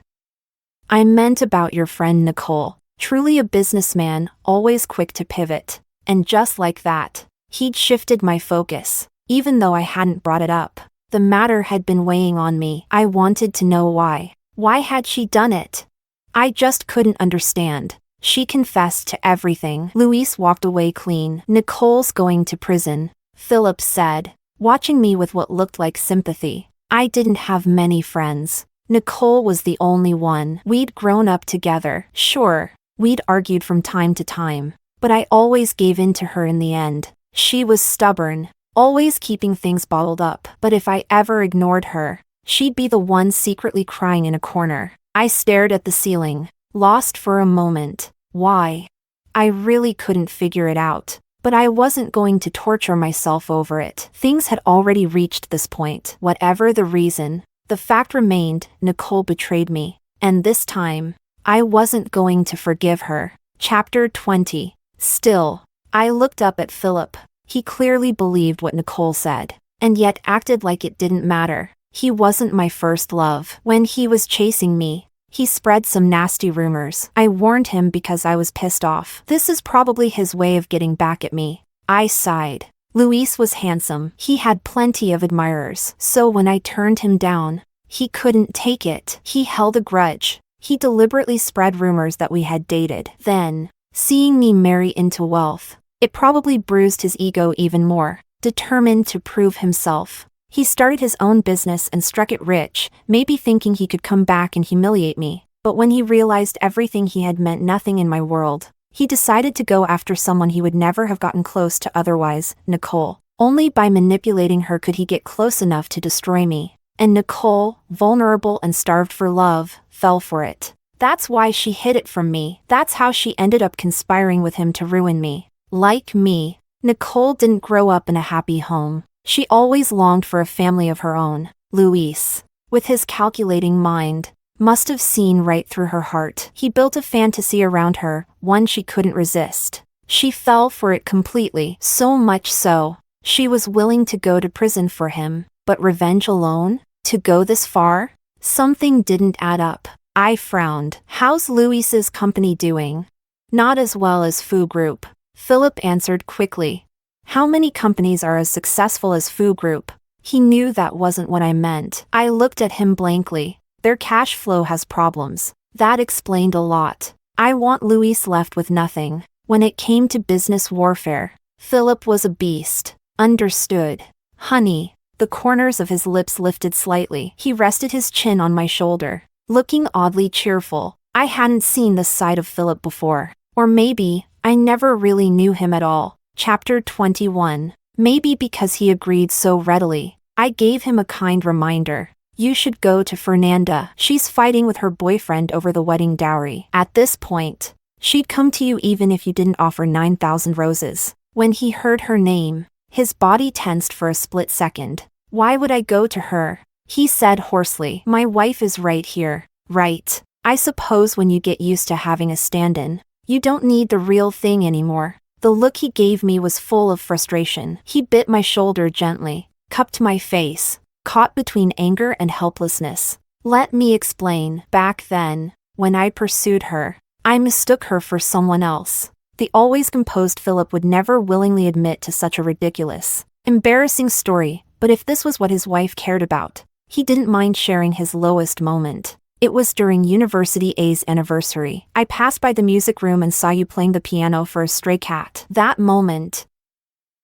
I meant about your friend Nicole. Truly a businessman, always quick to pivot. And just like that, he'd shifted my focus, even though I hadn't brought it up. The matter had been weighing on me. I wanted to know why. Why had she done it? I just couldn't understand. She confessed to everything. Luis walked away clean. Nicole's going to prison, Phillip said, watching me with what looked like sympathy. I didn't have many friends. Nicole was the only one. We'd grown up together. Sure, we'd argued from time to time, but I always gave in to her in the end. She was stubborn, always keeping things bottled up. But if I ever ignored her, she'd be the one secretly crying in a corner. I stared at the ceiling, lost for a moment. Why? I really couldn't figure it out. But I wasn't going to torture myself over it. Things had already reached this point. Whatever the reason, the fact remained, Nicole betrayed me. And this time, I wasn't going to forgive her. Chapter 20. Still, I looked up at Phillip. He clearly believed what Nicole said, and yet acted like it didn't matter. He wasn't my first love. When he was chasing me, he spread some nasty rumors. I warned him because I was pissed off. This is probably his way of getting back at me. I sighed. Luis was handsome. He had plenty of admirers. So when I turned him down, he couldn't take it. He held a grudge. He deliberately spread rumors that we had dated. Then, seeing me marry into wealth, it probably bruised his ego even more. Determined to prove himself, he started his own business and struck it rich, maybe thinking he could come back and humiliate me. But when he realized everything he had meant nothing in my world, he decided to go after someone he would never have gotten close to otherwise, Nicole. Only by manipulating her could he get close enough to destroy me. And Nicole, vulnerable and starved for love, fell for it. That's why she hid it from me. That's how she ended up conspiring with him to ruin me. Like me, Nicole didn't grow up in a happy home. She always longed for a family of her own. Luis, with his calculating mind, must have seen right through her heart. He built a fantasy around her, one she couldn't resist. She fell for it completely, so much so, she was willing to go to prison for him. But revenge alone? To go this far? Something didn't add up. I frowned. How's Luis's company doing? Not as well as Fu Group, Phillip answered quickly. How many companies are as successful as Fu Group? He knew that wasn't what I meant. I looked at him blankly. Their cash flow has problems. That explained a lot. I want Luis left with nothing. When it came to business warfare, Phillip was a beast. Understood. Honey. The corners of his lips lifted slightly. He rested his chin on my shoulder, looking oddly cheerful. I hadn't seen this side of Phillip before. Or maybe, I never really knew him at all. Chapter 21. Maybe because he agreed so readily, I gave him a kind reminder. You should go to Fernanda. She's fighting with her boyfriend over the wedding dowry. At this point, she'd come to you even if you didn't offer 9,000 roses. When he heard her name, his body tensed for a split second. Why would I go to her? He said hoarsely. My wife is right here. Right. I suppose when you get used to having a stand-in, you don't need the real thing anymore. The look he gave me was full of frustration. He bit my shoulder gently, cupped my face, caught between anger and helplessness. Let me explain. Back then, when I pursued her, I mistook her for someone else. The always composed Philip would never willingly admit to such a ridiculous, embarrassing story, but if this was what his wife cared about, he didn't mind sharing his lowest moment. It was during University A's anniversary. I passed by the music room and saw you playing the piano for a stray cat. That moment,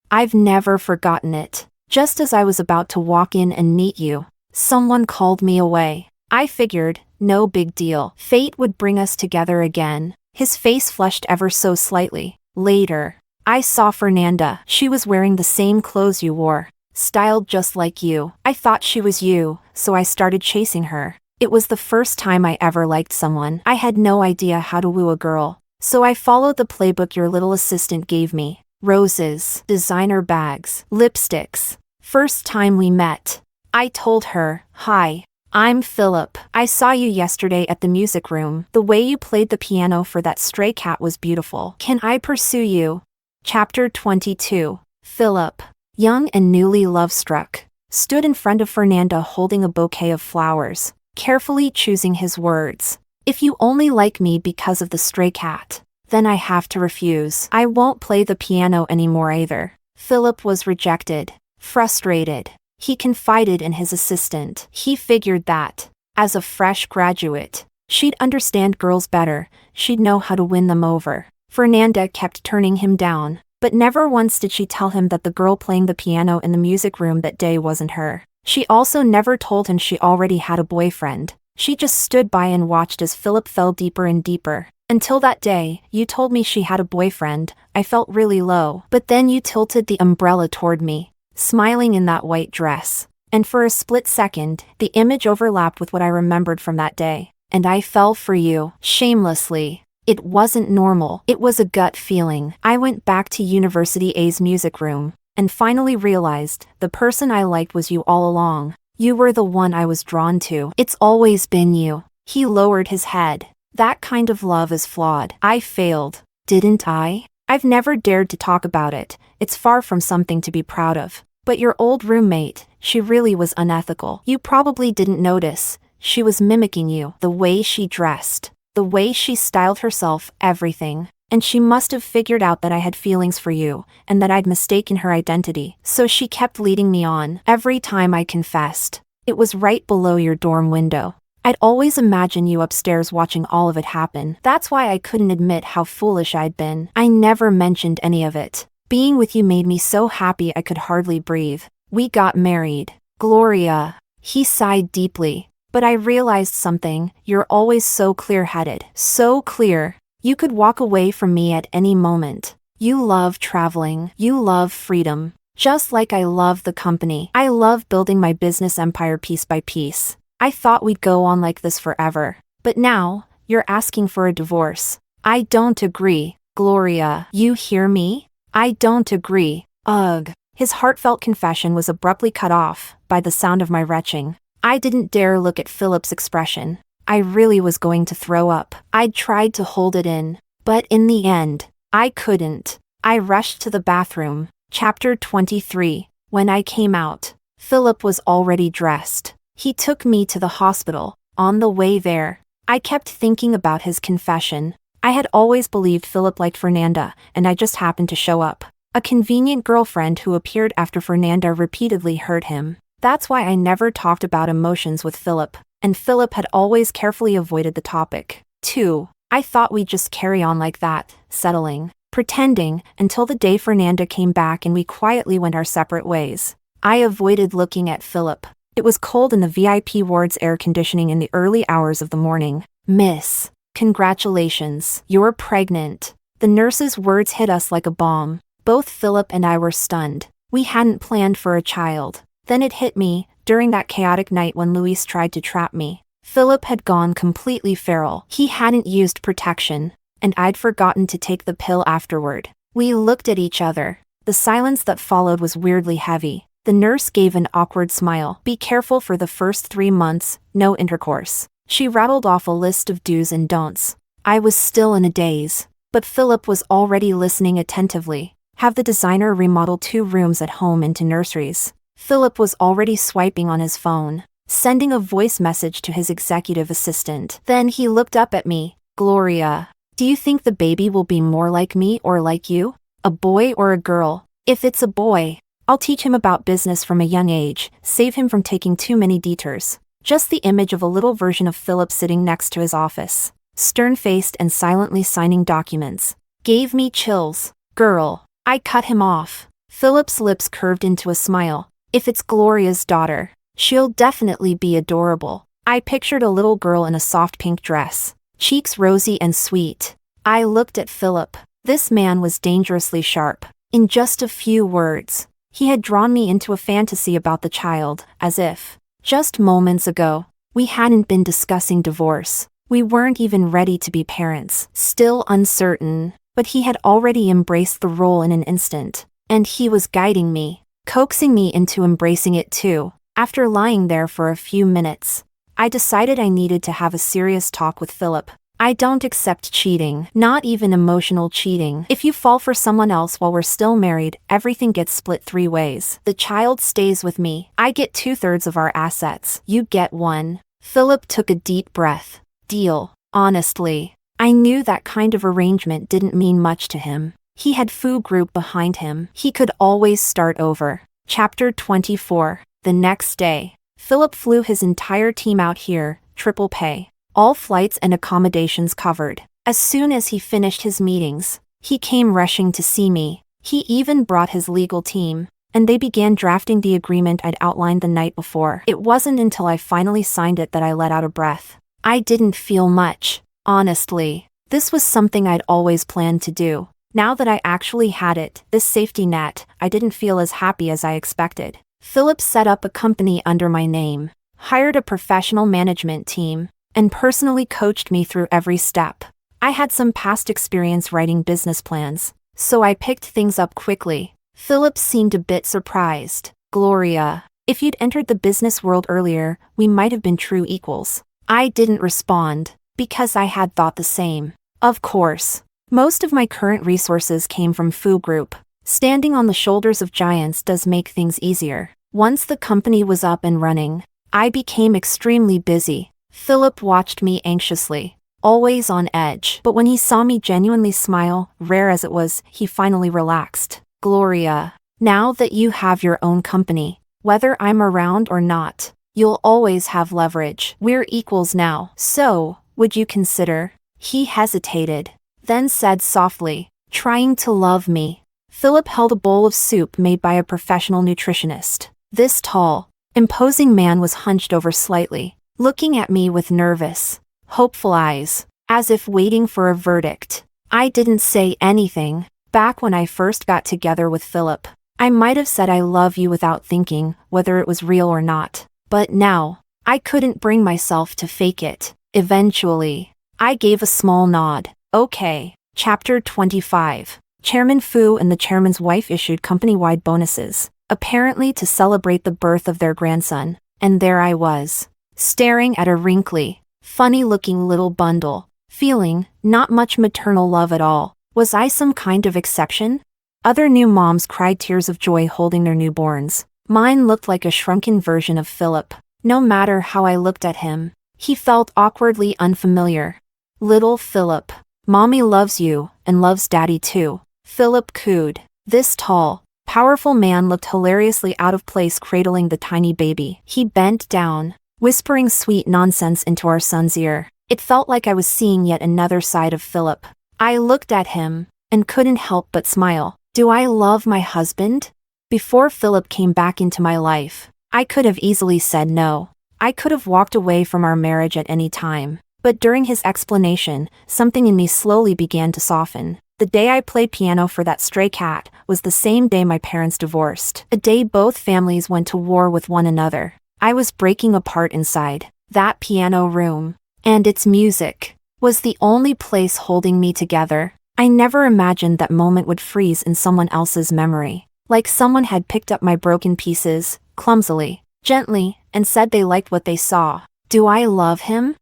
I've never forgotten it. Just as I was about to walk in and meet you, someone called me away. I figured, no big deal. Fate would bring us together again. His face flushed ever so slightly. Later, I saw Fernanda. She was wearing the same clothes you wore, styled just like you. I thought she was you, so I started chasing her. It was the first time I ever liked someone. I had no idea how to woo a girl, so I followed the playbook your little assistant gave me. Roses, designer bags, lipsticks. First time we met, I told her, "Hi, I'm Philip. I saw you yesterday at the music room. The way you played the piano for that stray cat was beautiful. Can I pursue you?" Chapter 22. Philip, young and newly love-struck, stood in front of Fernanda holding a bouquet of flowers, carefully choosing his words. "If you only like me because of the stray cat, then I have to refuse. I won't play the piano anymore either." Philip was rejected. Frustrated, he confided in his assistant. He figured that, as a fresh graduate, she'd understand girls better, she'd know how to win them over. Fernanda kept turning him down, but never once did she tell him that the girl playing the piano in the music room that day wasn't her. She also never told him she already had a boyfriend. She just stood by and watched as Philip fell deeper and deeper. "Until that day, you told me she had a boyfriend, I felt really low. But then you tilted the umbrella toward me, smiling in that white dress. And for a split second, the image overlapped with what I remembered from that day. And I fell for you, shamelessly. It wasn't normal. It was a gut feeling. I went back to University A's music room, and finally realized the person I liked was you all along. You were the one I was drawn to. It's always been you." He lowered his head. "That kind of love is flawed. I failed, didn't I? I've never dared to talk about it. It's far from something to be proud of. But your old roommate, she really was unethical. You probably didn't notice. She was mimicking you. The way she dressed, the way she styled herself, everything. And she must have figured out that I had feelings for you, and that I'd mistaken her identity. So she kept leading me on. Every time I confessed, it was right below your dorm window. I'd always imagine you upstairs watching all of it happen. That's why I couldn't admit how foolish I'd been. I never mentioned any of it. Being with you made me so happy I could hardly breathe. We got married. Gloria." He sighed deeply. "But I realized something. You're always so clear-headed. So clear. You could walk away from me at any moment. You love traveling. You love freedom. Just like I love the company. I love building my business empire piece by piece. I thought we'd go on like this forever. But now, you're asking for a divorce. I don't agree, Gloria. You hear me? I don't agree. Ugh." His heartfelt confession was abruptly cut off by the sound of my retching. I didn't dare look at Philip's expression. I really was going to throw up. I'd tried to hold it in, but in the end, I couldn't. I rushed to the bathroom. Chapter 23. When I came out, Philip was already dressed. He took me to the hospital. On the way there, I kept thinking about his confession. I had always believed Philip liked Fernanda, and I just happened to show up. A convenient girlfriend who appeared after Fernanda repeatedly hurt him. That's why I never talked about emotions with Philip, and Philip had always carefully avoided the topic. 2. I thought we'd just carry on like that, settling, pretending, until the day Fernanda came back and we quietly went our separate ways. I avoided looking at Philip. It was cold in the VIP ward's air conditioning in the early hours of the morning. "Miss, congratulations, you're pregnant." The nurse's words hit us like a bomb. Both Philip and I were stunned. We hadn't planned for a child. Then it hit me, during that chaotic night when Luis tried to trap me. Philip had gone completely feral. He hadn't used protection, and I'd forgotten to take the pill afterward. We looked at each other. The silence that followed was weirdly heavy. The nurse gave an awkward smile. "Be careful for the first 3 months, no intercourse." She rattled off a list of do's and don'ts. I was still in a daze, but Philip was already listening attentively. Have the designer remodel 2 rooms at home into nurseries. Philip was already swiping on his phone. sending a voice message to his executive assistant. Then he looked up at me. Gloria, do you think the baby will be more like me or like you? A boy or a girl? If it's a boy, I'll teach him about business from a young age, save him from taking too many detours. Just the image of a little version of Phillip sitting next to his office, stern-faced and silently signing documents, gave me chills. Girl. I cut him off. Phillip's lips curved into a smile. If it's Gloria's daughter, she'll definitely be adorable. I pictured a little girl in a soft pink dress, cheeks rosy and sweet. I looked at Phillip. This man was dangerously sharp. In just a few words, he had drawn me into a fantasy about the child, as if, just moments ago, we hadn't been discussing divorce. We weren't even ready to be parents. Still uncertain, but he had already embraced the role in an instant. And he was guiding me, coaxing me into embracing it too. After lying there for a few minutes, I decided I needed to have a serious talk with Phillip. I don't accept cheating, not even emotional cheating. If you fall for someone else while we're still married, everything gets split 3 ways. The child stays with me. I get 2/3 of our assets. You get 1. Phillip took a deep breath. Deal. Honestly, I knew that kind of arrangement didn't mean much to him. He had Foo Group behind him. He could always start over. Chapter 24. The next day, Phillip flew his entire team out here, triple pay. All flights and accommodations covered. As soon as he finished his meetings, he came rushing to see me. He even brought his legal team, and they began drafting the agreement I'd outlined the night before. It wasn't until I finally signed it that I let out a breath. I didn't feel much, honestly. This was something I'd always planned to do. Now that I actually had it, this safety net, I didn't feel as happy as I expected. Phillip set up a company under my name, hired a professional management team, and personally coached me through every step. I had some past experience writing business plans, so I picked things up quickly. Phillip seemed a bit surprised. Gloria, if you'd entered the business world earlier, we might have been true equals. I didn't respond, because I had thought the same. Of course, most of my current resources came from Foo Group. Standing on the shoulders of giants does make things easier. Once the company was up and running, I became extremely busy. Phillip watched me anxiously, always on edge. But when he saw me genuinely smile, rare as it was, he finally relaxed. Gloria, now that you have your own company, whether I'm around or not, you'll always have leverage. We're equals now. So, would you consider? He hesitated, then said softly, trying to love me. Phillip held a bowl of soup made by a professional nutritionist. This tall, imposing man was hunched over slightly, looking at me with nervous, hopeful eyes, as if waiting for a verdict. I didn't say anything. Back when I first got together with Phillip, I might have said I love you without thinking whether it was real or not. But now, I couldn't bring myself to fake it. Eventually, I gave a small nod. Okay. Chapter 25. Chairman Fu and the chairman's wife issued company-wide bonuses, apparently to celebrate the birth of their grandson. And there I was, staring at a wrinkly, funny-looking little bundle, feeling not much maternal love at all. Was I some kind of exception? Other new moms cried tears of joy holding their newborns. Mine looked like a shrunken version of Phillip. No matter how I looked at him, he felt awkwardly unfamiliar. Little Phillip, Mommy loves you, and loves Daddy too. Phillip cooed. This tall, powerful man looked hilariously out of place cradling the tiny baby. He bent down, whispering sweet nonsense into our son's ear. It felt like I was seeing yet another side of Phillip. I looked at him, and couldn't help but smile. Do I love my husband? Before Phillip came back into my life, I could have easily said no. I could have walked away from our marriage at any time. But during his explanation, something in me slowly began to soften. The day I played piano for that stray cat was the same day my parents divorced. A day both families went to war with one another. I was breaking apart inside. That piano room, and its music, was the only place holding me together. I never imagined that moment would freeze in someone else's memory. Like someone had picked up my broken pieces, clumsily, gently, and said they liked what they saw. Do I love him?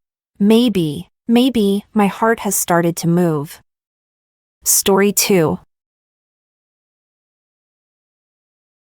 Maybe my heart has started to move. Story 2.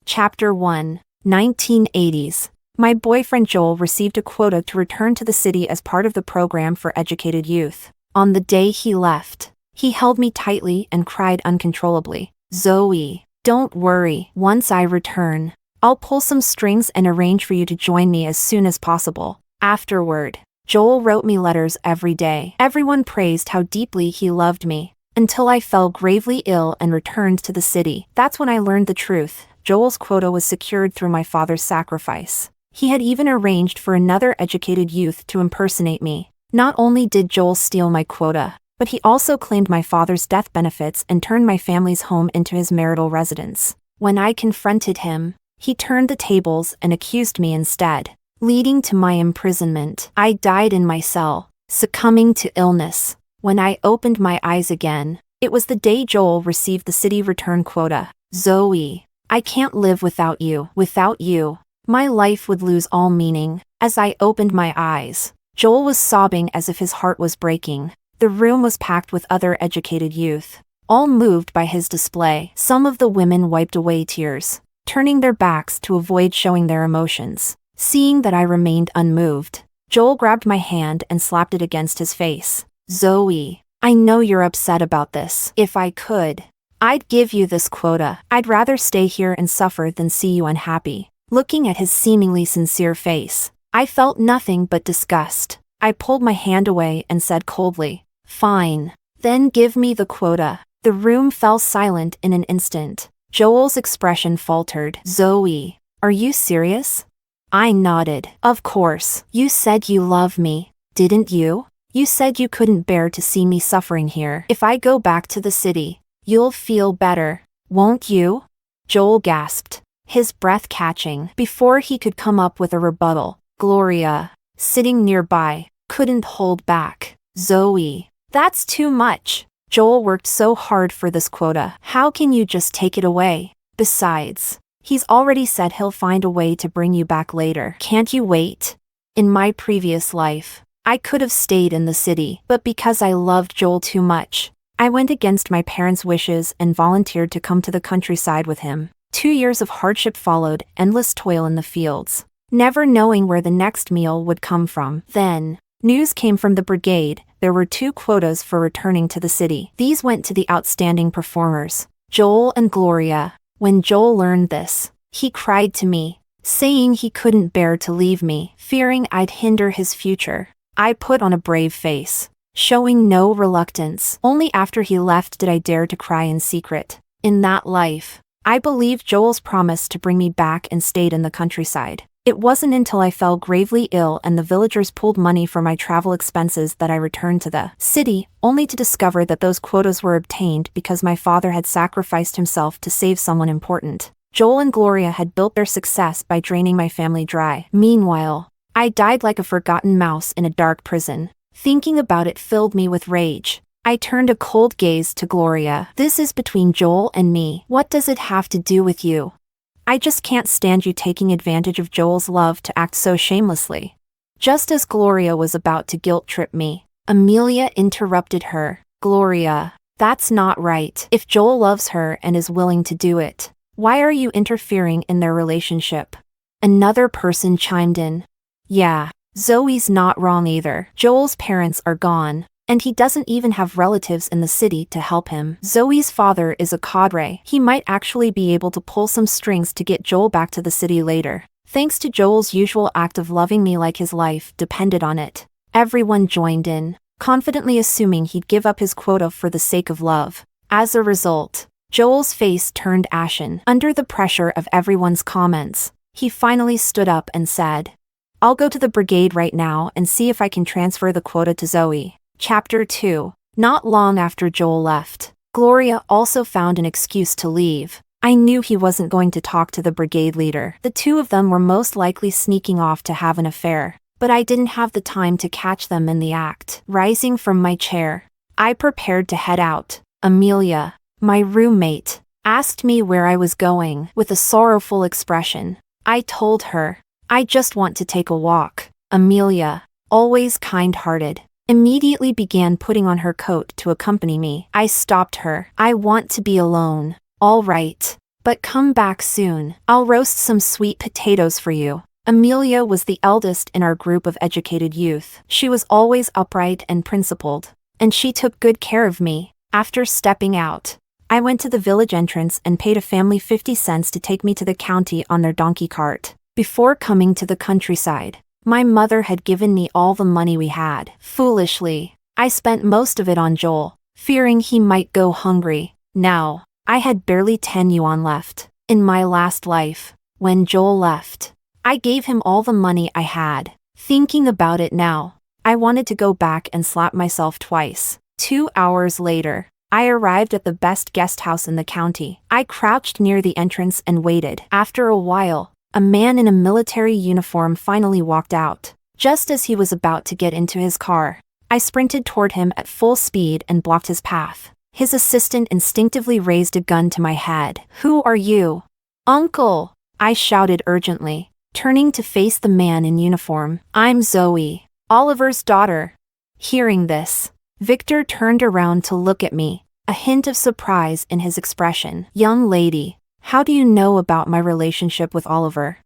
Chapter 1. 1980s. My boyfriend Joel received a quota to return to the city as part of the program for educated youth. On the day he left, he held me tightly and cried uncontrollably. Zoe, don't worry. Once I return, I'll pull some strings and arrange for you to join me as soon as possible. Afterward, Joel wrote me letters every day. Everyone praised how deeply he loved me, until I fell gravely ill and returned to the city. That's when I learned the truth. Joel's quota was secured through my father's sacrifice. He had even arranged for another educated youth to impersonate me. Not only did Joel steal my quota, but he also claimed my father's death benefits and turned my family's home into his marital residence. When I confronted him, he turned the tables and accused me instead, leading to my imprisonment. I died in my cell, succumbing to illness. When I opened my eyes again, it was the day Joel received the city return quota. Zoe, I can't live without you. Without you, my life would lose all meaning. As I opened my eyes, Joel was sobbing as if his heart was breaking. The room was packed with other educated youth, all moved by his display. Some of the women wiped away tears, turning their backs to avoid showing their emotions. Seeing that I remained unmoved, Joel grabbed my hand and slapped it against his face. Zoe, I know you're upset about this. If I could, I'd give you this quota. I'd rather stay here and suffer than see you unhappy. Looking at his seemingly sincere face, I felt nothing but disgust. I pulled my hand away and said coldly, "Fine. Then give me the quota." The room fell silent in an instant. Joel's expression faltered. Zoe, are you serious? I nodded. Of course. You said you love me, didn't you? You said you couldn't bear to see me suffering here. If I go back to the city, you'll feel better, won't you? Joel gasped, his breath catching. Before he could come up with a rebuttal, Gloria, sitting nearby, couldn't hold back. Zoe, that's too much. Joel worked so hard for this quota. How can you just take it away? Besides, he's already said he'll find a way to bring you back later. Can't you wait? In my previous life, I could have stayed in the city, but because I loved Joel too much, I went against my parents' wishes and volunteered to come to the countryside with him. 2 years of hardship followed, endless toil in the fields, never knowing where the next meal would come from. Then, news came from the brigade. There were 2 quotas for returning to the city. These went to the outstanding performers, Joel and Gloria. When Joel learned this, he cried to me, saying he couldn't bear to leave me, fearing I'd hinder his future. I put on a brave face, showing no reluctance. Only after he left did I dare to cry in secret. In that life, I believed Joel's promise to bring me back and stayed in the countryside. It wasn't until I fell gravely ill and the villagers pulled money for my travel expenses that I returned to the city, only to discover that those quotas were obtained because my father had sacrificed himself to save someone important. Joel and Gloria had built their success by draining my family dry. Meanwhile, I died like a forgotten mouse in a dark prison. Thinking about it filled me with rage. I turned a cold gaze to Gloria. This is between Joel and me. What does it have to do with you? I just can't stand you taking advantage of Joel's love to act so shamelessly. Just as Gloria was about to guilt-trip me, Amelia interrupted her. Gloria, that's not right. If Joel loves her and is willing to do it, why are you interfering in their relationship? Another person chimed in. Yeah, Zoe's not wrong either. Joel's parents are gone, and he doesn't even have relatives in the city to help him. Zoe's father is a cadre. He might actually be able to pull some strings to get Joel back to the city later. Thanks to Joel's usual act of loving me like his life depended on it. Everyone joined in, confidently assuming he'd give up his quota for the sake of love. As a result, Joel's face turned ashen. Under the pressure of everyone's comments, he finally stood up and said, I'll go to the brigade right now and see if I can transfer the quota to Zoe. Chapter 2. Not long after Joel left, Gloria also found an excuse to leave. I knew he wasn't going to talk to the brigade leader. The 2 of them were most likely sneaking off to have an affair, but I didn't have the time to catch them in the act. Rising from my chair, I prepared to head out. Amelia, my roommate, asked me where I was going. With a sorrowful expression, I told her, I just want to take a walk. Amelia, always kind-hearted, immediately began putting on her coat to accompany me. I stopped her. I want to be alone. All right, but come back soon. I'll roast some sweet potatoes for you. Amelia was the eldest in our group of educated youth. She was always upright and principled, and she took good care of me. After stepping out, I went to the village entrance and paid a family 50 cents to take me to the county on their donkey cart. Before coming to the countryside, my mother had given me all the money we had. Foolishly, I spent most of it on Joel, fearing he might go hungry. Now, I had barely 10 yuan left. In my last life, when Joel left, I gave him all the money I had. Thinking about it now, I wanted to go back and slap myself twice. 2 hours later, I arrived at the best guest house in the county. I crouched near the entrance and waited. After a while, a man in a military uniform finally walked out. Just as he was about to get into his car, I sprinted toward him at full speed and blocked his path. His assistant instinctively raised a gun to my head. "Who are you?" "Uncle," I shouted urgently, turning to face the man in uniform. "I'm Zoe, Oliver's daughter." Hearing this, Victor turned around to look at me, a hint of surprise in his expression. "Young lady, how do you know about my relationship with Oliver?"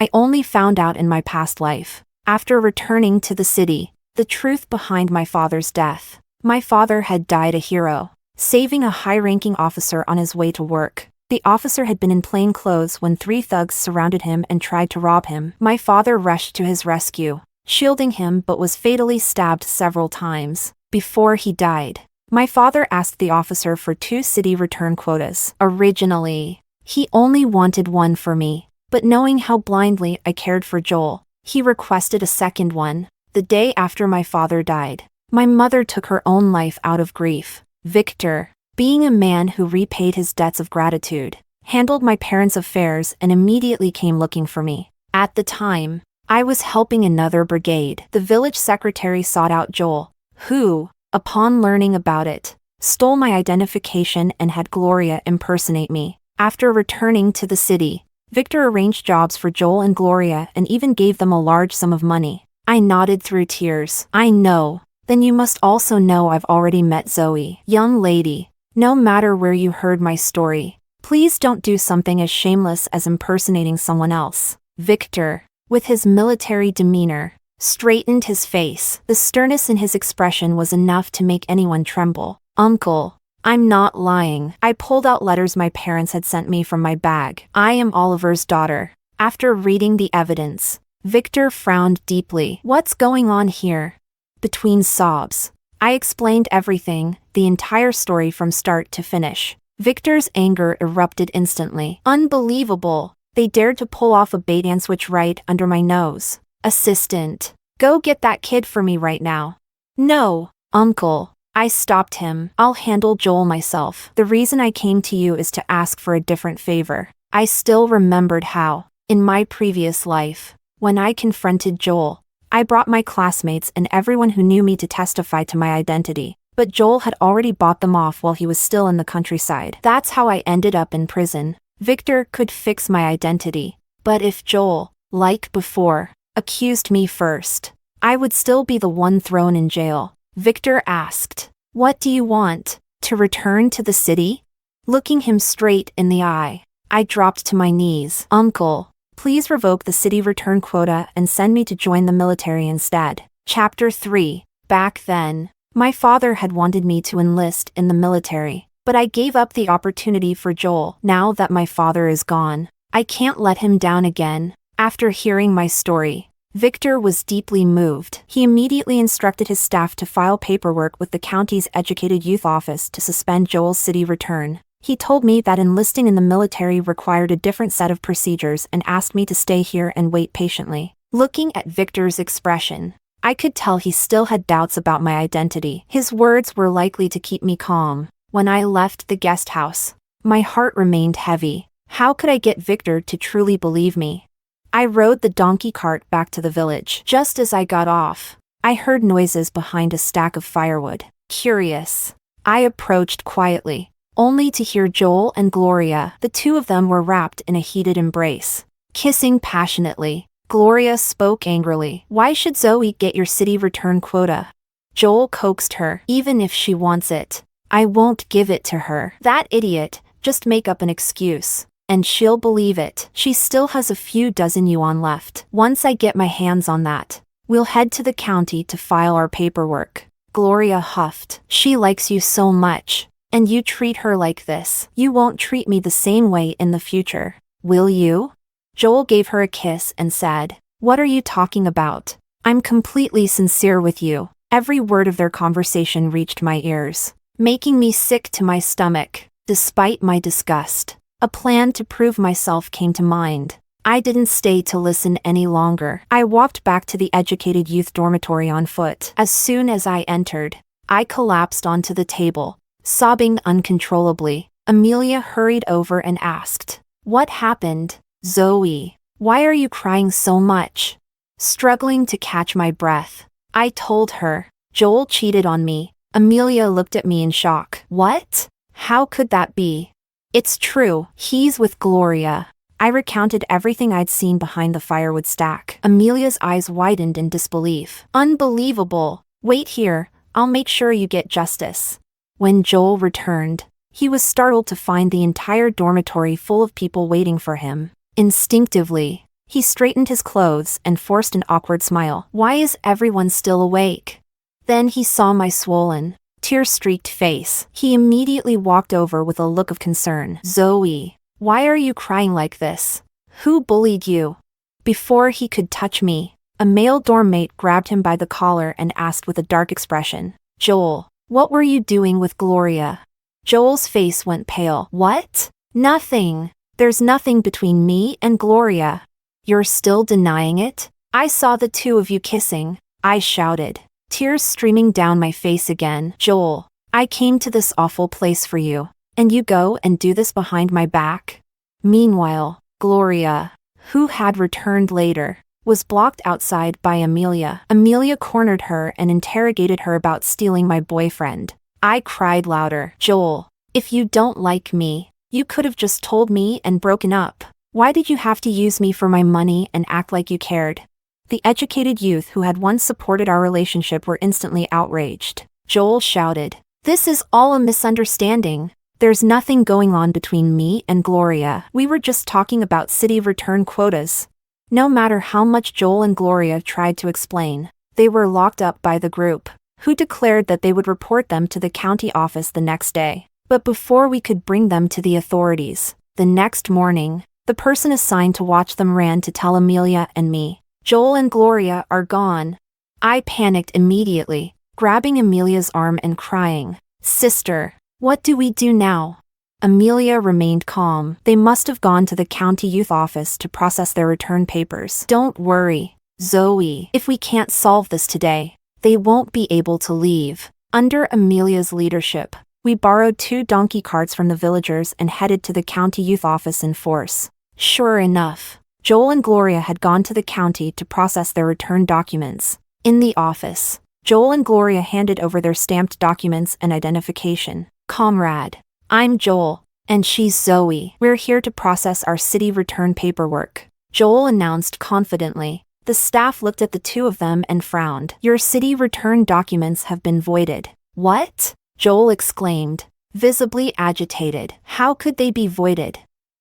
"I only found out in my past life, after returning to the city, the truth behind my father's death. My father had died a hero, saving a high-ranking officer on his way to work. The officer had been in plain clothes when 3 thugs surrounded him and tried to rob him. My father rushed to his rescue, shielding him, but was fatally stabbed several times. Before he died, my father asked the officer for 2 city return quotas. Originally, he only wanted 1 for me, but knowing how blindly I cared for Joel, he requested a second one. The day after my father died, my mother took her own life out of grief. Victor, being a man who repaid his debts of gratitude, handled my parents' affairs and immediately came looking for me. At the time, I was helping another brigade. The village secretary sought out Joel, who, upon learning about it, stole my identification and had Gloria impersonate me. After returning to the city, Victor arranged jobs for Joel and Gloria and even gave them a large sum of money. I nodded through tears. "I know. Then you must also know I've already met Zoe." "Young lady, no matter where you heard my story, please don't do something as shameless as impersonating someone else." Victor, with his military demeanor, straightened his face. The sternness in his expression was enough to make anyone tremble. "Uncle, I'm not lying." I pulled out letters my parents had sent me from my bag. "I am Oliver's daughter." After reading the evidence, Victor frowned deeply. "What's going on here?" Between sobs, I explained everything, the entire story from start to finish. Victor's anger erupted instantly. "Unbelievable. They dared to pull off a bait and switch right under my nose." "Assistant, go get that kid for me right now." "No, Uncle." I stopped him. "I'll handle Joel myself. The reason I came to you is to ask for a different favor." I still remembered how, in my previous life, when I confronted Joel, I brought my classmates and everyone who knew me to testify to my identity, but Joel had already bought them off while he was still in the countryside. That's how I ended up in prison. Victor could fix my identity, but if Joel, like before, accused me first, I would still be the one thrown in jail. Victor asked, "What do you want? To return to the city?" Looking him straight in the eye, I dropped to my knees. "Uncle, please revoke the city return quota and send me to join the military instead." Chapter 3. Back then, my father had wanted me to enlist in the military, but I gave up the opportunity for Joel. Now that my father is gone, I can't let him down again. After hearing my story, Victor was deeply moved. He immediately instructed his staff to file paperwork with the county's educated youth office to suspend Joel's city return. He told me that enlisting in the military required a different set of procedures and asked me to stay here and wait patiently. Looking at Victor's expression, I could tell he still had doubts about my identity. His words were likely to keep me calm. When I left the guest house, my heart remained heavy. How could I get Victor to truly believe me? I rode the donkey cart back to the village. Just as I got off, I heard noises behind a stack of firewood. Curious, I approached quietly, only to hear Joel and Gloria. The 2 of them were wrapped in a heated embrace, kissing passionately. Gloria spoke angrily. "Why should Zoe get your city return quota?" Joel coaxed her. "Even if she wants it, I won't give it to her." "That idiot, just make up an excuse." And she'll believe it. She still has a few dozen yuan left. Once I get my hands on that, we'll head to the county to file our paperwork. Gloria huffed. She likes you so much. And you treat her like this. You won't treat me the same way in the future, will you? Joel gave her a kiss and said, "What are you talking about? I'm completely sincere with you." Every word of their conversation reached my ears, making me sick to my stomach. Despite my disgust, a plan to prove myself came to mind. I didn't stay to listen any longer. I walked back to the educated youth dormitory on foot. As soon as I entered, I collapsed onto the table, sobbing uncontrollably. Amelia hurried over and asked, "What happened, Zoe? Why are you crying so much?" Struggling to catch my breath, I told her, "Joel cheated on me." Amelia looked at me in shock. "What? How could that be?" "It's true, he's with Gloria." I recounted everything I'd seen behind the firewood stack. Amelia's eyes widened in disbelief. "Unbelievable. Wait here, I'll make sure you get justice." When Joel returned, he was startled to find the entire dormitory full of people waiting for him. Instinctively, he straightened his clothes and forced an awkward smile. "Why is everyone still awake?" Then he saw my swollen, tear-streaked face. He immediately walked over with a look of concern. "Zoe, why are you crying like this? Who bullied you?" Before he could touch me, a male dorm mate grabbed him by the collar and asked with a dark expression, "Joel, what were you doing with Gloria?" Joel's face went pale. "What? Nothing. There's nothing between me and Gloria." "You're still denying it? I saw the two of you kissing," I shouted, tears streaming down my face again. "Joel, I came to this awful place for you, and you go and do this behind my back?" Meanwhile, Gloria, who had returned later, was blocked outside by Amelia. Amelia cornered her and interrogated her about stealing my boyfriend. I cried louder. "Joel, if you don't like me, you could have just told me and broken up. Why did you have to use me for my money and act like you cared?" The educated youth who had once supported our relationship were instantly outraged. Joel shouted, "This is all a misunderstanding. There's nothing going on between me and Gloria. We were just talking about city return quotas." No matter how much Joel and Gloria tried to explain, they were locked up by the group, who declared that they would report them to the county office the next day. But before we could bring them to the authorities, the next morning, the person assigned to watch them ran to tell Amelia and me, "Joel and Gloria are gone." I panicked immediately, grabbing Amelia's arm and crying, "Sister, what do we do now?" Amelia remained calm. "They must have gone to the county youth office to process their return papers." "Don't worry, Zoe. If we can't solve this today, they won't be able to leave." Under Amelia's leadership, we borrowed 2 donkey carts from the villagers and headed to the county youth office in force. Sure enough, Joel and Gloria had gone to the county to process their return documents. In the office, Joel and Gloria handed over their stamped documents and identification. "Comrade, I'm Joel, and she's Zoe. We're here to process our city return paperwork," Joel announced confidently. The staff looked at the two of them and frowned. "Your city return documents have been voided." "What?" Joel exclaimed, visibly agitated. "How could they be voided?"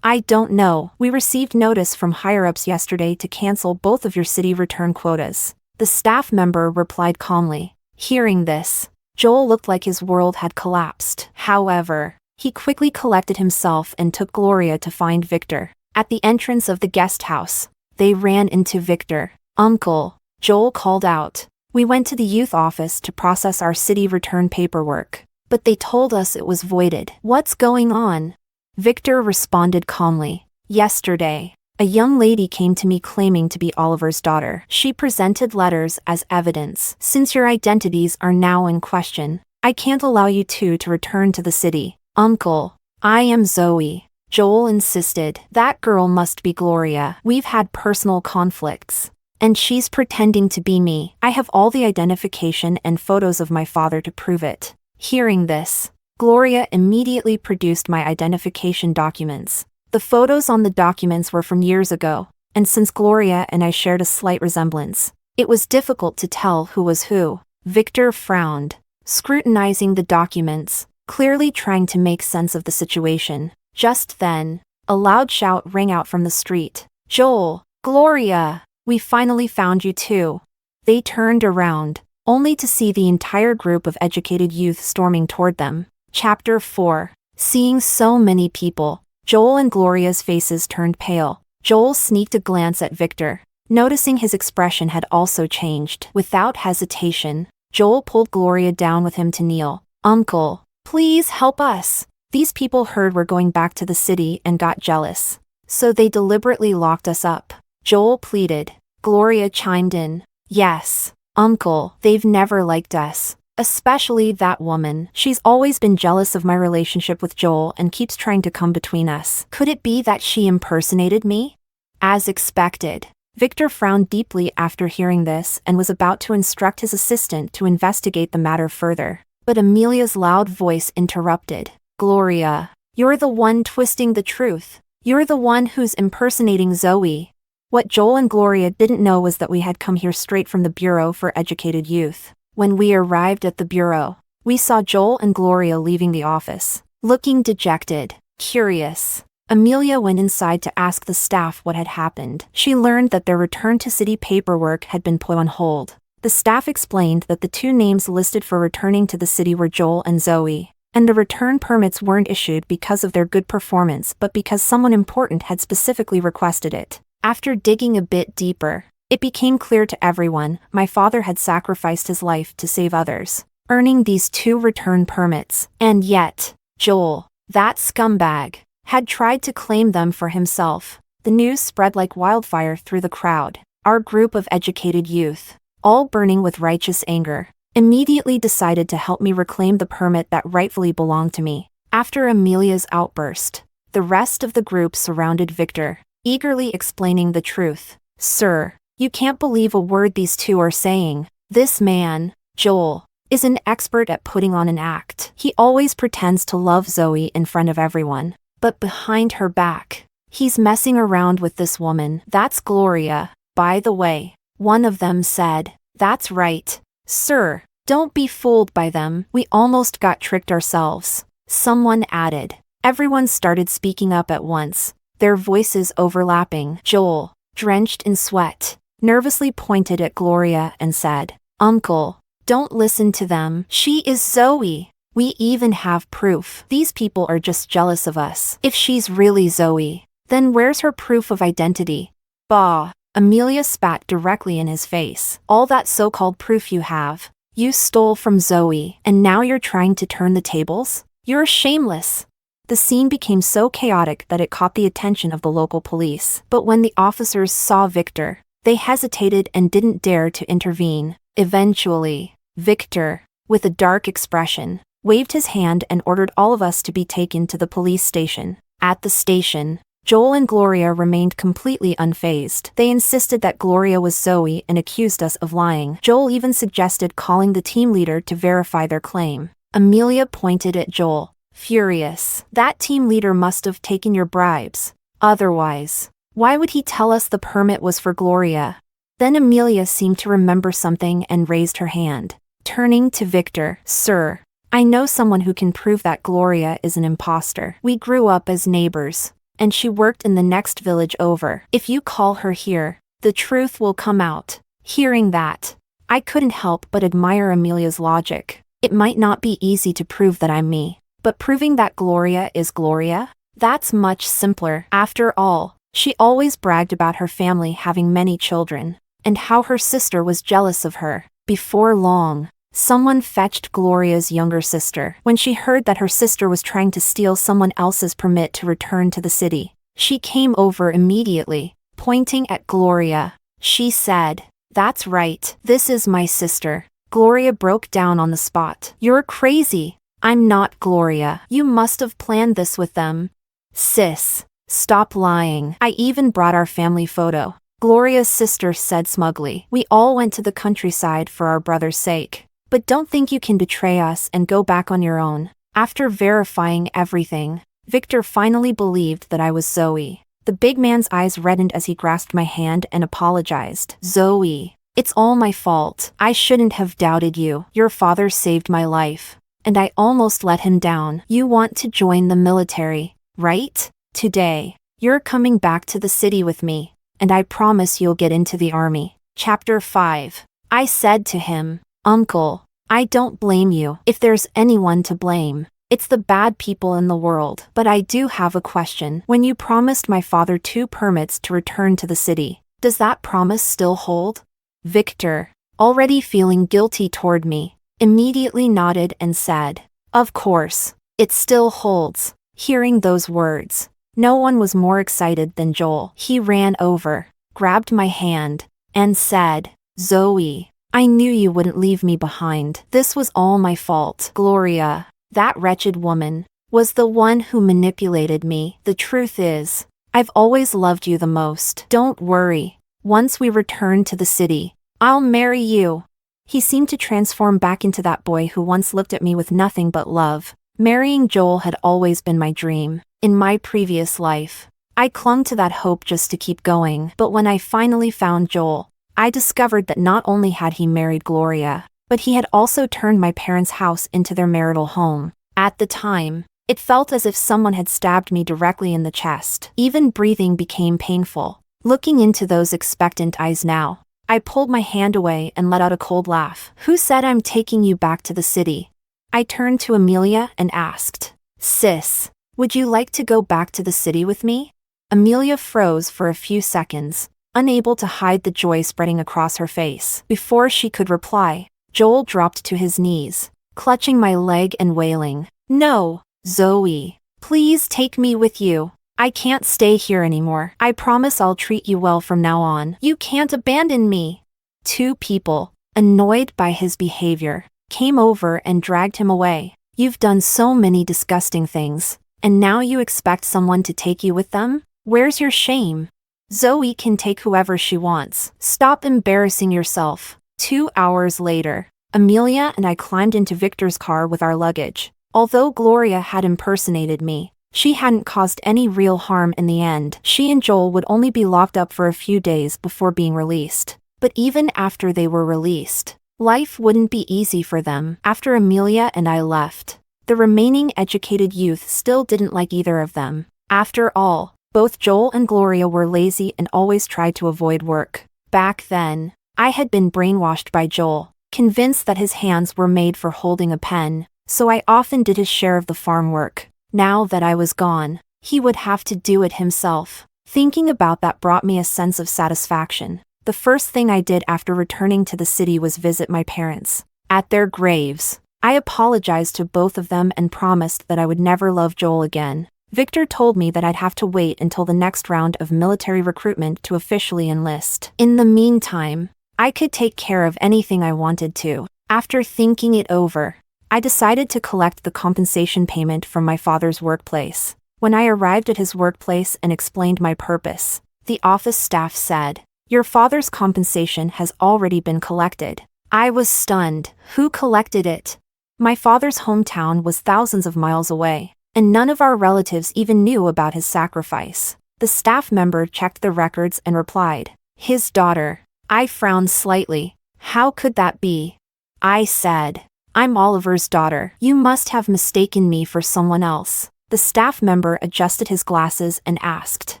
"I don't know. We received notice from higher-ups yesterday to cancel both of your city return quotas," the staff member replied calmly. Hearing this, Joel looked like his world had collapsed. However, he quickly collected himself and took Gloria to find Victor. At the entrance of the guest house, they ran into Victor. "Uncle," Joel called out, "we went to the youth office to process our city return paperwork, but they told us it was voided." "What's going on?" Victor responded calmly. "Yesterday, a young lady came to me claiming to be Oliver's daughter. She presented letters as evidence. Since your identities are now in question, I can't allow you two to return to the city." "Uncle, I am Zoe," Joel insisted. "That girl must be Gloria. We've had personal conflicts, and she's pretending to be me. I have all the identification and photos of my father to prove it." Hearing this, Gloria immediately produced my identification documents. The photos on the documents were from years ago, and since Gloria and I shared a slight resemblance, it was difficult to tell who was who. Victor frowned, scrutinizing the documents, clearly trying to make sense of the situation. Just then, A loud shout rang out from the street. Joel! Gloria! We finally found you too. They turned around, only to see the entire group of educated youth storming toward them. Chapter 4. Seeing so many people, Joel and Gloria's faces turned pale. Joel sneaked a glance at Victor, noticing his expression had also changed. Without hesitation, Joel pulled Gloria down with him to kneel. Uncle, please help us. These people heard we're going back to the city and got jealous. So they deliberately locked us up. Joel pleaded. Gloria chimed in. Yes, Uncle, they've never liked us. Especially that woman. She's always been jealous of my relationship with Joel and keeps trying to come between us. Could it be that she impersonated me? As expected. Victor frowned deeply after hearing this and was about to instruct his assistant to investigate the matter further. But Amelia's loud voice interrupted. Gloria, you're the one twisting the truth. You're the one who's impersonating Zoe. What Joel and Gloria didn't know was that we had come here straight from the Bureau for Educated Youth. When we arrived at the Bureau, we saw Joel and Gloria leaving the office, looking dejected, curious. Amelia went inside to ask the staff what had happened. She learned that their return to city paperwork had been put on hold. The staff explained that the two names listed for returning to the city were Joel and Zoe, and the return permits weren't issued because of their good performance but because someone important had specifically requested it. After digging a bit deeper, it became clear to everyone my father had sacrificed his life to save others, earning these two return permits. And yet, Joel, that scumbag, had tried to claim them for himself. The news spread like wildfire through the crowd. Our group of educated youth, all burning with righteous anger, immediately decided to help me reclaim the permit that rightfully belonged to me. After Amelia's outburst, the rest of the group surrounded Victor, eagerly explaining the truth. Sir, you can't believe a word these two are saying. This man, Joel, is an expert at putting on an act. He always pretends to love Zoe in front of everyone, but behind her back, he's messing around with this woman. That's Gloria, by the way. One of them said. That's right. Sir, don't be fooled by them. We almost got tricked ourselves. Someone added. Everyone started speaking up at once, their voices overlapping. Joel, drenched in sweat, nervously pointed at Gloria and said, Uncle, don't listen to them. She is Zoe. We even have proof. These people are just jealous of us. If she's really Zoe, then where's her proof of identity? Bah! Amelia spat directly in his face. All that so-called proof you have, you stole from Zoe, and now you're trying to turn the tables? You're shameless. The scene became so chaotic that it caught the attention of the local police. But when the officers saw Victor, they hesitated and didn't dare to intervene. Eventually, Victor, with a dark expression, waved his hand and ordered all of us to be taken to the police station. At the station, Joel and Gloria remained completely unfazed. They insisted that Gloria was Zoe and accused us of lying. Joel even suggested calling the team leader to verify their claim. Amelia pointed at Joel, furious. That team leader must have taken your bribes. Otherwise, why would he tell us the permit was for Gloria? Then Amelia seemed to remember something and raised her hand. Turning to Victor, Sir, I know someone who can prove that Gloria is an imposter. We grew up as neighbors, and she worked in the next village over. If you call her here, the truth will come out. Hearing that, I couldn't help but admire Amelia's logic. It might not be easy to prove that I'm me, but proving that Gloria is Gloria? That's much simpler. After all, she always bragged about her family having many children, and how her sister was jealous of her. Before long, someone fetched Gloria's younger sister. When she heard that her sister was trying to steal someone else's permit to return to the city, she came over immediately, pointing at Gloria. She said, That's right, this is my sister. Gloria broke down on the spot. You're crazy. I'm not Gloria. You must have planned this with them. Sis, stop lying. I even brought our family photo. Gloria's sister said smugly. We all went to the countryside for our brother's sake. But don't think you can betray us and go back on your own. After verifying everything, Victor finally believed that I was Zoe. The big man's eyes reddened as he grasped my hand and apologized. Zoe, it's all my fault. I shouldn't have doubted you. Your father saved my life, and I almost let him down. You want to join the military, right? Today, you're coming back to the city with me, and I promise you'll get into the army. Chapter 5. I said to him, Uncle, I don't blame you. If there's anyone to blame, it's the bad people in the world. But I do have a question. When you promised my father 2 permits to return to the city, does that promise still hold? Victor, already feeling guilty toward me, immediately nodded and said, Of course, it still holds. Hearing those words, no one was more excited than Joel. He ran over, grabbed my hand, and said, Zoe, I knew you wouldn't leave me behind. This was all my fault. Gloria, that wretched woman, was the one who manipulated me. The truth is, I've always loved you the most. Don't worry. Once we return to the city, I'll marry you. He seemed to transform back into that boy who once looked at me with nothing but love. Marrying Joel had always been my dream. In my previous life, I clung to that hope just to keep going. But when I finally found Joel, I discovered that not only had he married Gloria, but he had also turned my parents' house into their marital home. At the time, it felt as if someone had stabbed me directly in the chest. Even breathing became painful. Looking into those expectant eyes now, I pulled my hand away and let out a cold laugh. Who said I'm taking you back to the city? I turned to Amelia and asked, Sis, would you like to go back to the city with me? Amelia froze for a few seconds, unable to hide the joy spreading across her face. Before she could reply, Joel dropped to his knees, clutching my leg and wailing, No, Zoe, please take me with you. I can't stay here anymore. I promise I'll treat you well from now on. You can't abandon me. 2 people, annoyed by his behavior, came over and dragged him away. You've done so many disgusting things, and now you expect someone to take you with them? Where's your shame? Zoe can take whoever she wants. Stop embarrassing yourself. 2 hours later, Amelia and I climbed into Victor's car with our luggage. Although Gloria had impersonated me, she hadn't caused any real harm in the end. She and Joel would only be locked up for a few days before being released. But even after they were released, life wouldn't be easy for them. After Amelia and I left, the remaining educated youth still didn't like either of them. After all, both Joel and Gloria were lazy and always tried to avoid work. Back then, I had been brainwashed by Joel, convinced that his hands were made for holding a pen, so I often did his share of the farm work. Now that I was gone, he would have to do it himself. Thinking about that brought me a sense of satisfaction. The first thing I did after returning to the city was visit my parents. At their graves, I apologized to both of them and promised that I would never love Joel again. Victor told me that I'd have to wait until the next round of military recruitment to officially enlist. In the meantime, I could take care of anything I wanted to. After thinking it over, I decided to collect the compensation payment from my father's workplace. When I arrived at his workplace and explained my purpose, the office staff said, Your father's compensation has already been collected. I was stunned. Who collected it? My father's hometown was thousands of miles away, and none of our relatives even knew about his sacrifice. The staff member checked the records and replied, His daughter. I frowned slightly. How could that be? I said, I'm Oliver's daughter. You must have mistaken me for someone else. The staff member adjusted his glasses and asked,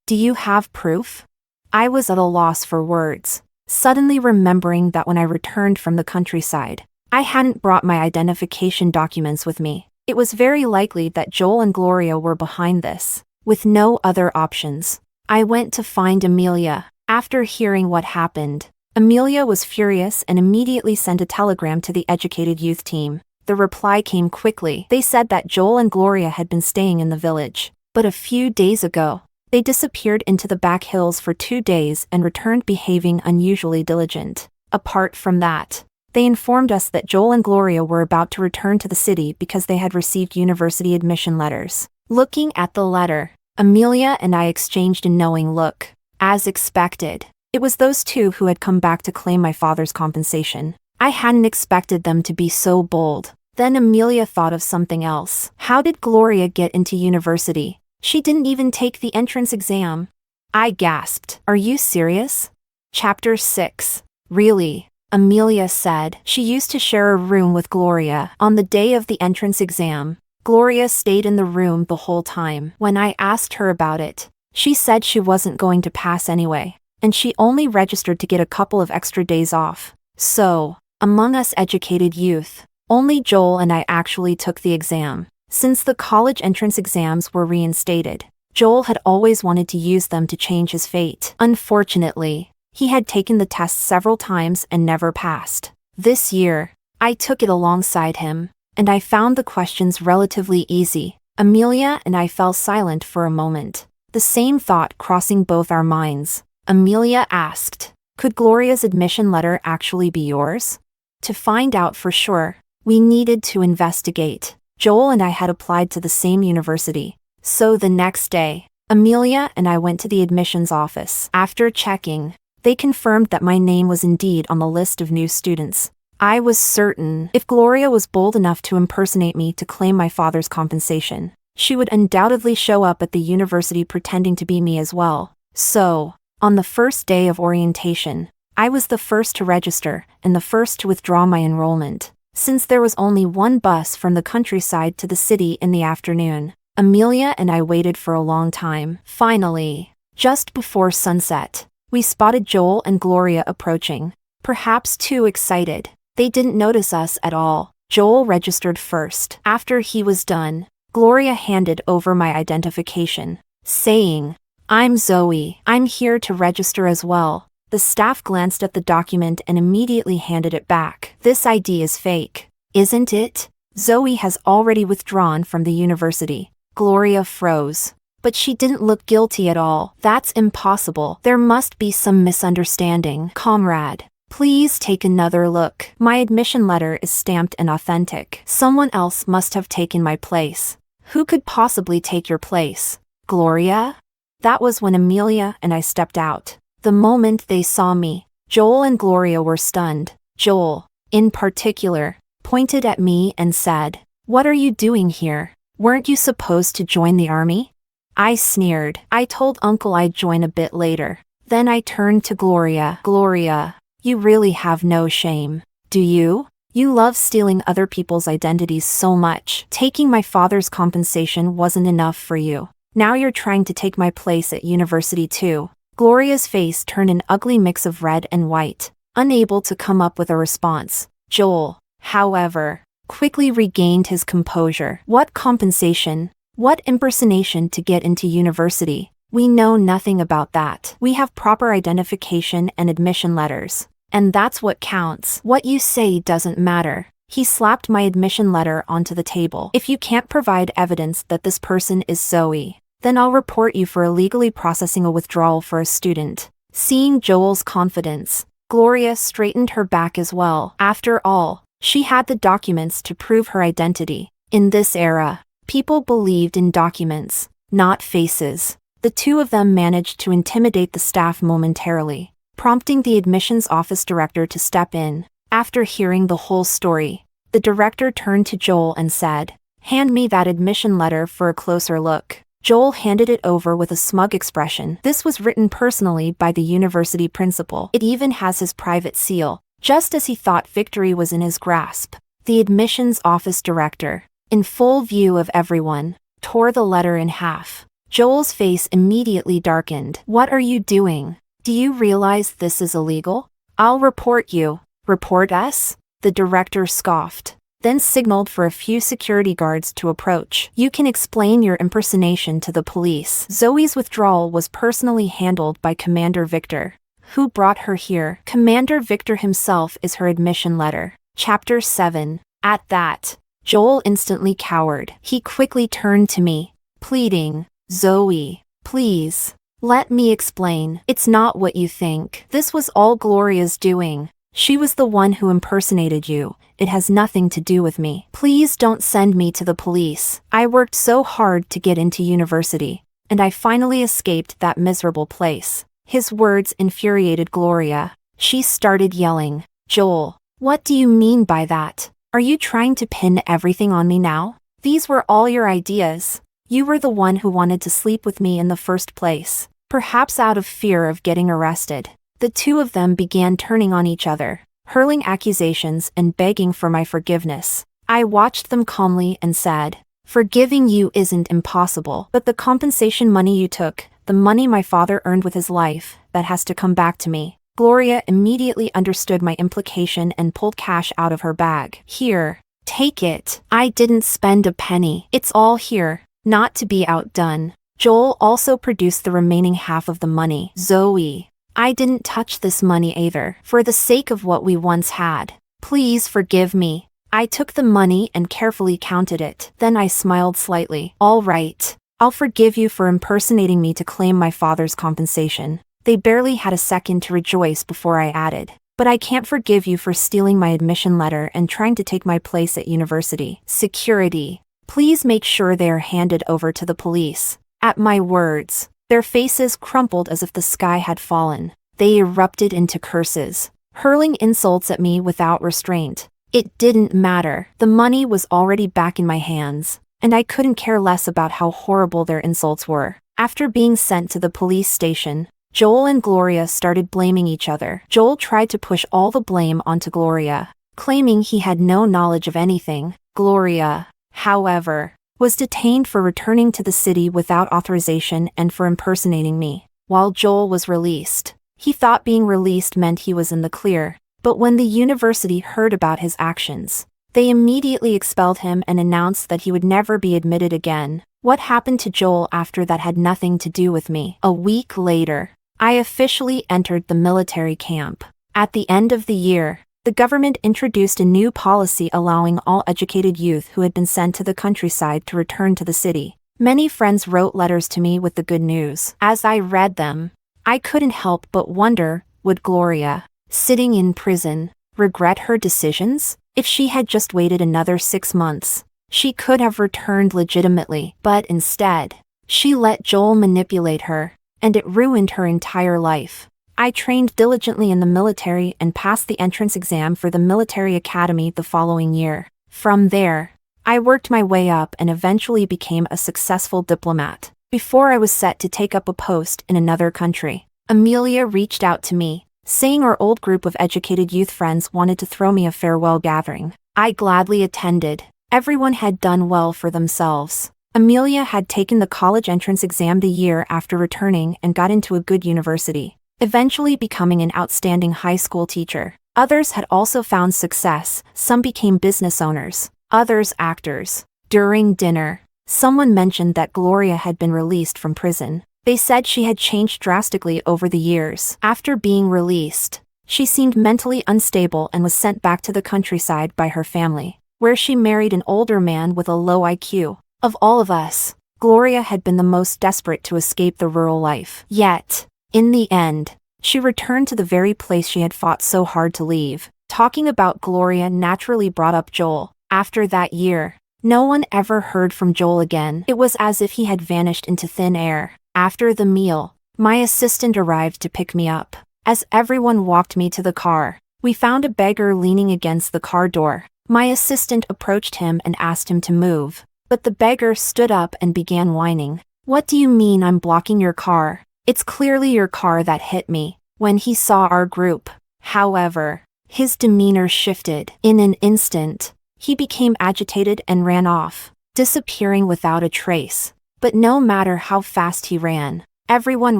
Do you have proof? I was at a loss for words, suddenly remembering that when I returned from the countryside, I hadn't brought my identification documents with me. It was very likely that Joel and Gloria were behind this. With no other options, I went to find Amelia. After hearing what happened, Amelia was furious and immediately sent a telegram to the educated youth team. The reply came quickly. They said that Joel and Gloria had been staying in the village, but a few days ago, they disappeared into the back hills for 2 days and returned behaving unusually diligent. Apart from that, they informed us that Joel and Gloria were about to return to the city because they had received university admission letters. Looking at the letter, Amelia and I exchanged a knowing look. As expected, it was those 2 who had come back to claim my father's compensation. I hadn't expected them to be so bold. Then Amelia thought of something else. How did Gloria get into university? She didn't even take the entrance exam. I gasped. Are you serious? Chapter 6. Really? Amelia said. She used to share a room with Gloria. On the day of the entrance exam, Gloria stayed in the room the whole time. When I asked her about it, she said she wasn't going to pass anyway, and she only registered to get a couple of extra days off. So, among us educated youth, only Joel and I actually took the exam. Since the college entrance exams were reinstated, Joel had always wanted to use them to change his fate. Unfortunately, he had taken the test several times and never passed. This year, I took it alongside him, and I found the questions relatively easy. Amelia and I fell silent for a moment, the same thought crossing both our minds. Amelia asked, "Could Gloria's admission letter actually be yours?" To find out for sure, we needed to investigate. Joel and I had applied to the same university, so the next day, Amelia and I went to the admissions office. After checking, they confirmed that my name was indeed on the list of new students. I was certain if Gloria was bold enough to impersonate me to claim my father's compensation, she would undoubtedly show up at the university pretending to be me as well. So, on the first day of orientation, I was the first to register and the first to withdraw my enrollment. Since there was only one bus from the countryside to the city in the afternoon, Amelia and I waited for a long time. Finally, just before sunset, we spotted Joel and Gloria approaching, perhaps too excited. They didn't notice us at all. Joel registered first. After he was done, Gloria handed over my identification, saying, "I'm Zoe. I'm here to register as well." The staff glanced at the document and immediately handed it back. "This ID is fake, isn't it? Zoe has already withdrawn from the university." Gloria froze. But she didn't look guilty at all. "That's impossible. There must be some misunderstanding. Comrade, please take another look. My admission letter is stamped and authentic. Someone else must have taken my place." "Who could possibly take your place? Gloria?" That was when Amelia and I stepped out. The moment they saw me, Joel and Gloria were stunned. Joel, in particular, pointed at me and said, "What are you doing here? Weren't you supposed to join the army?" I sneered. "I told Uncle I'd join a bit later." Then I turned to Gloria. "Gloria, you really have no shame, do you? You love stealing other people's identities so much. Taking my father's compensation wasn't enough for you. Now you're trying to take my place at university too." Gloria's face turned an ugly mix of red and white, unable to come up with a response. Joel, however, quickly regained his composure. "What compensation? What impersonation to get into university? We know nothing about that. We have proper identification and admission letters, and that's what counts. What you say doesn't matter." He slapped my admission letter onto the table. "If you can't provide evidence that this person is Zoe, then I'll report you for illegally processing a withdrawal for a student." Seeing Joel's confidence, Gloria straightened her back as well. After all, she had the documents to prove her identity. In this era, people believed in documents, not faces. The two of them managed to intimidate the staff momentarily, prompting the admissions office director to step in. After hearing the whole story, the director turned to Joel and said, "Hand me that admission letter for a closer look." Joel handed it over with a smug expression. This was written personally by the university principal. It even has his private seal. Just as he thought victory was in his grasp, the admissions office director, in full view of everyone, tore the letter in half. Joel's face immediately darkened. "What are you doing? Do you realize this is illegal? I'll report you." "Report us?" the director scoffed, then signaled for a few security guards to approach. "You can explain your impersonation to the police." Zoe's withdrawal was personally handled by Commander Victor. Who brought her here? Commander Victor himself is her admission letter. Chapter 7. At that, Joel instantly cowered. He quickly turned to me, pleading, "Zoe, please, let me explain. It's not what you think. This was all Gloria's doing. She was the one who impersonated you. It has nothing to do with me. Please don't send me to the police. I worked so hard to get into university, and I finally escaped that miserable place." His words infuriated Gloria. She started yelling, "Joel, what do you mean by that? Are you trying to pin everything on me now? These were all your ideas. You were the one who wanted to sleep with me in the first place, perhaps out of fear of getting arrested." The two of them began turning on each other, hurling accusations and begging for my forgiveness. I watched them calmly and said, Forgiving you isn't impossible, but the compensation money you took, the money my father earned with his life, that has to come back to me." Gloria immediately understood my implication and pulled cash out of her bag. "Here. Take it. I didn't spend a penny. It's all here." Not to be outdone, Joel also produced the remaining half of the money. "Zoe, I didn't touch this money either, for the sake of what we once had. Please forgive me." I took the money and carefully counted it. Then I smiled slightly. "All right. I'll forgive you for impersonating me to claim my father's compensation." They barely had a second to rejoice before I added, "But I can't forgive you for stealing my admission letter and trying to take my place at university." Security, please make sure they are handed over to the police. At my words, their faces crumpled as if the sky had fallen. They erupted into curses, hurling insults at me without restraint. It didn't matter. The money was already back in my hands, and I couldn't care less about how horrible their insults were. After being sent to the police station, Joel and Gloria started blaming each other. Joel tried to push all the blame onto Gloria, claiming he had no knowledge of anything. Gloria, however, was detained for returning to the city without authorization and for impersonating me. While Joel was released, he thought being released meant he was in the clear. But when the university heard about his actions, they immediately expelled him and announced that he would never be admitted again. What happened to Joel after that had nothing to do with me. A week later, I officially entered the military camp. At the end of the year, the government introduced a new policy allowing all educated youth who had been sent to the countryside to return to the city. Many friends wrote letters to me with the good news. As I read them, I couldn't help but wonder, would Gloria, sitting in prison, regret her decisions? If she had just waited another 6 months, she could have returned legitimately. But instead, she let Joel manipulate her, and it ruined her entire life. I trained diligently in the military and passed the entrance exam for the military academy the following year. From there, I worked my way up and eventually became a successful diplomat. Before I was set to take up a post in another country, Amelia reached out to me, saying our old group of educated youth friends wanted to throw me a farewell gathering. I gladly attended. Everyone had done well for themselves. Amelia had taken the college entrance exam the year after returning and got into a good university, eventually becoming an outstanding high school teacher. Others had also found success. Some became business owners, others actors. During dinner, someone mentioned that Gloria had been released from prison. They said she had changed drastically over the years. After being released, she seemed mentally unstable and was sent back to the countryside by her family, where she married an older man with a low IQ. Of all of us, Gloria had been the most desperate to escape the rural life. Yet, in the end, she returned to the very place she had fought so hard to leave. Talking about Gloria naturally brought up Joel. After that year, no one ever heard from Joel again. It was as if he had vanished into thin air. After the meal, my assistant arrived to pick me up. As everyone walked me to the car, we found a beggar leaning against the car door. My assistant approached him and asked him to move, but the beggar stood up and began whining. "What do you mean I'm blocking your car? It's clearly your car that hit me." When he saw our group, however, his demeanor shifted. In an instant, he became agitated and ran off, disappearing without a trace. But no matter how fast he ran, everyone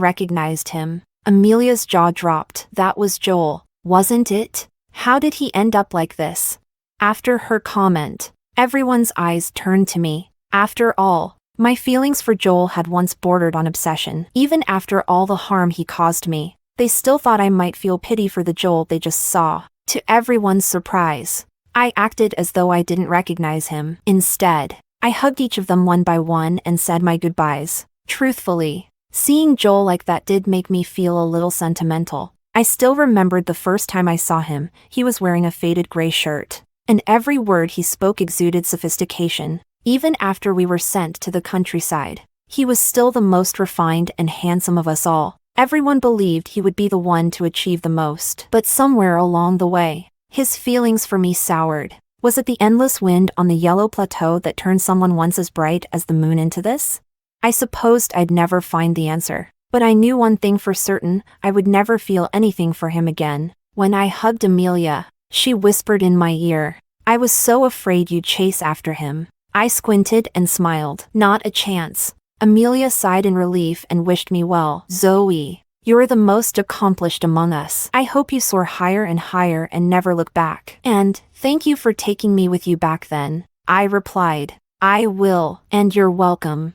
recognized him. Amelia's jaw dropped. That was Joel, wasn't it? How did he end up like this? After her comment, everyone's eyes turned to me. After all, my feelings for Joel had once bordered on obsession. Even after all the harm he caused me, they still thought I might feel pity for the Joel they just saw. To everyone's surprise, I acted as though I didn't recognize him. Instead, I hugged each of them one by one and said my goodbyes. Truthfully, seeing Joel like that did make me feel a little sentimental. I still remembered the first time I saw him. He was wearing a faded gray shirt, and every word he spoke exuded sophistication. Even after we were sent to the countryside, he was still the most refined and handsome of us all. Everyone believed he would be the one to achieve the most. But somewhere along the way, his feelings for me soured. Was it the endless wind on the yellow plateau that turned someone once as bright as the moon into this? I supposed I'd never find the answer, but I knew one thing for certain: I would never feel anything for him again. When I hugged Amelia, she whispered in my ear, "I was so afraid you'd chase after him." I squinted and smiled. Not a chance. Amelia sighed in relief and wished me well. Zoe, you're the most accomplished among us. I hope you soar higher and higher and never look back. And thank you for taking me with you back then. I replied. I will, and you're welcome.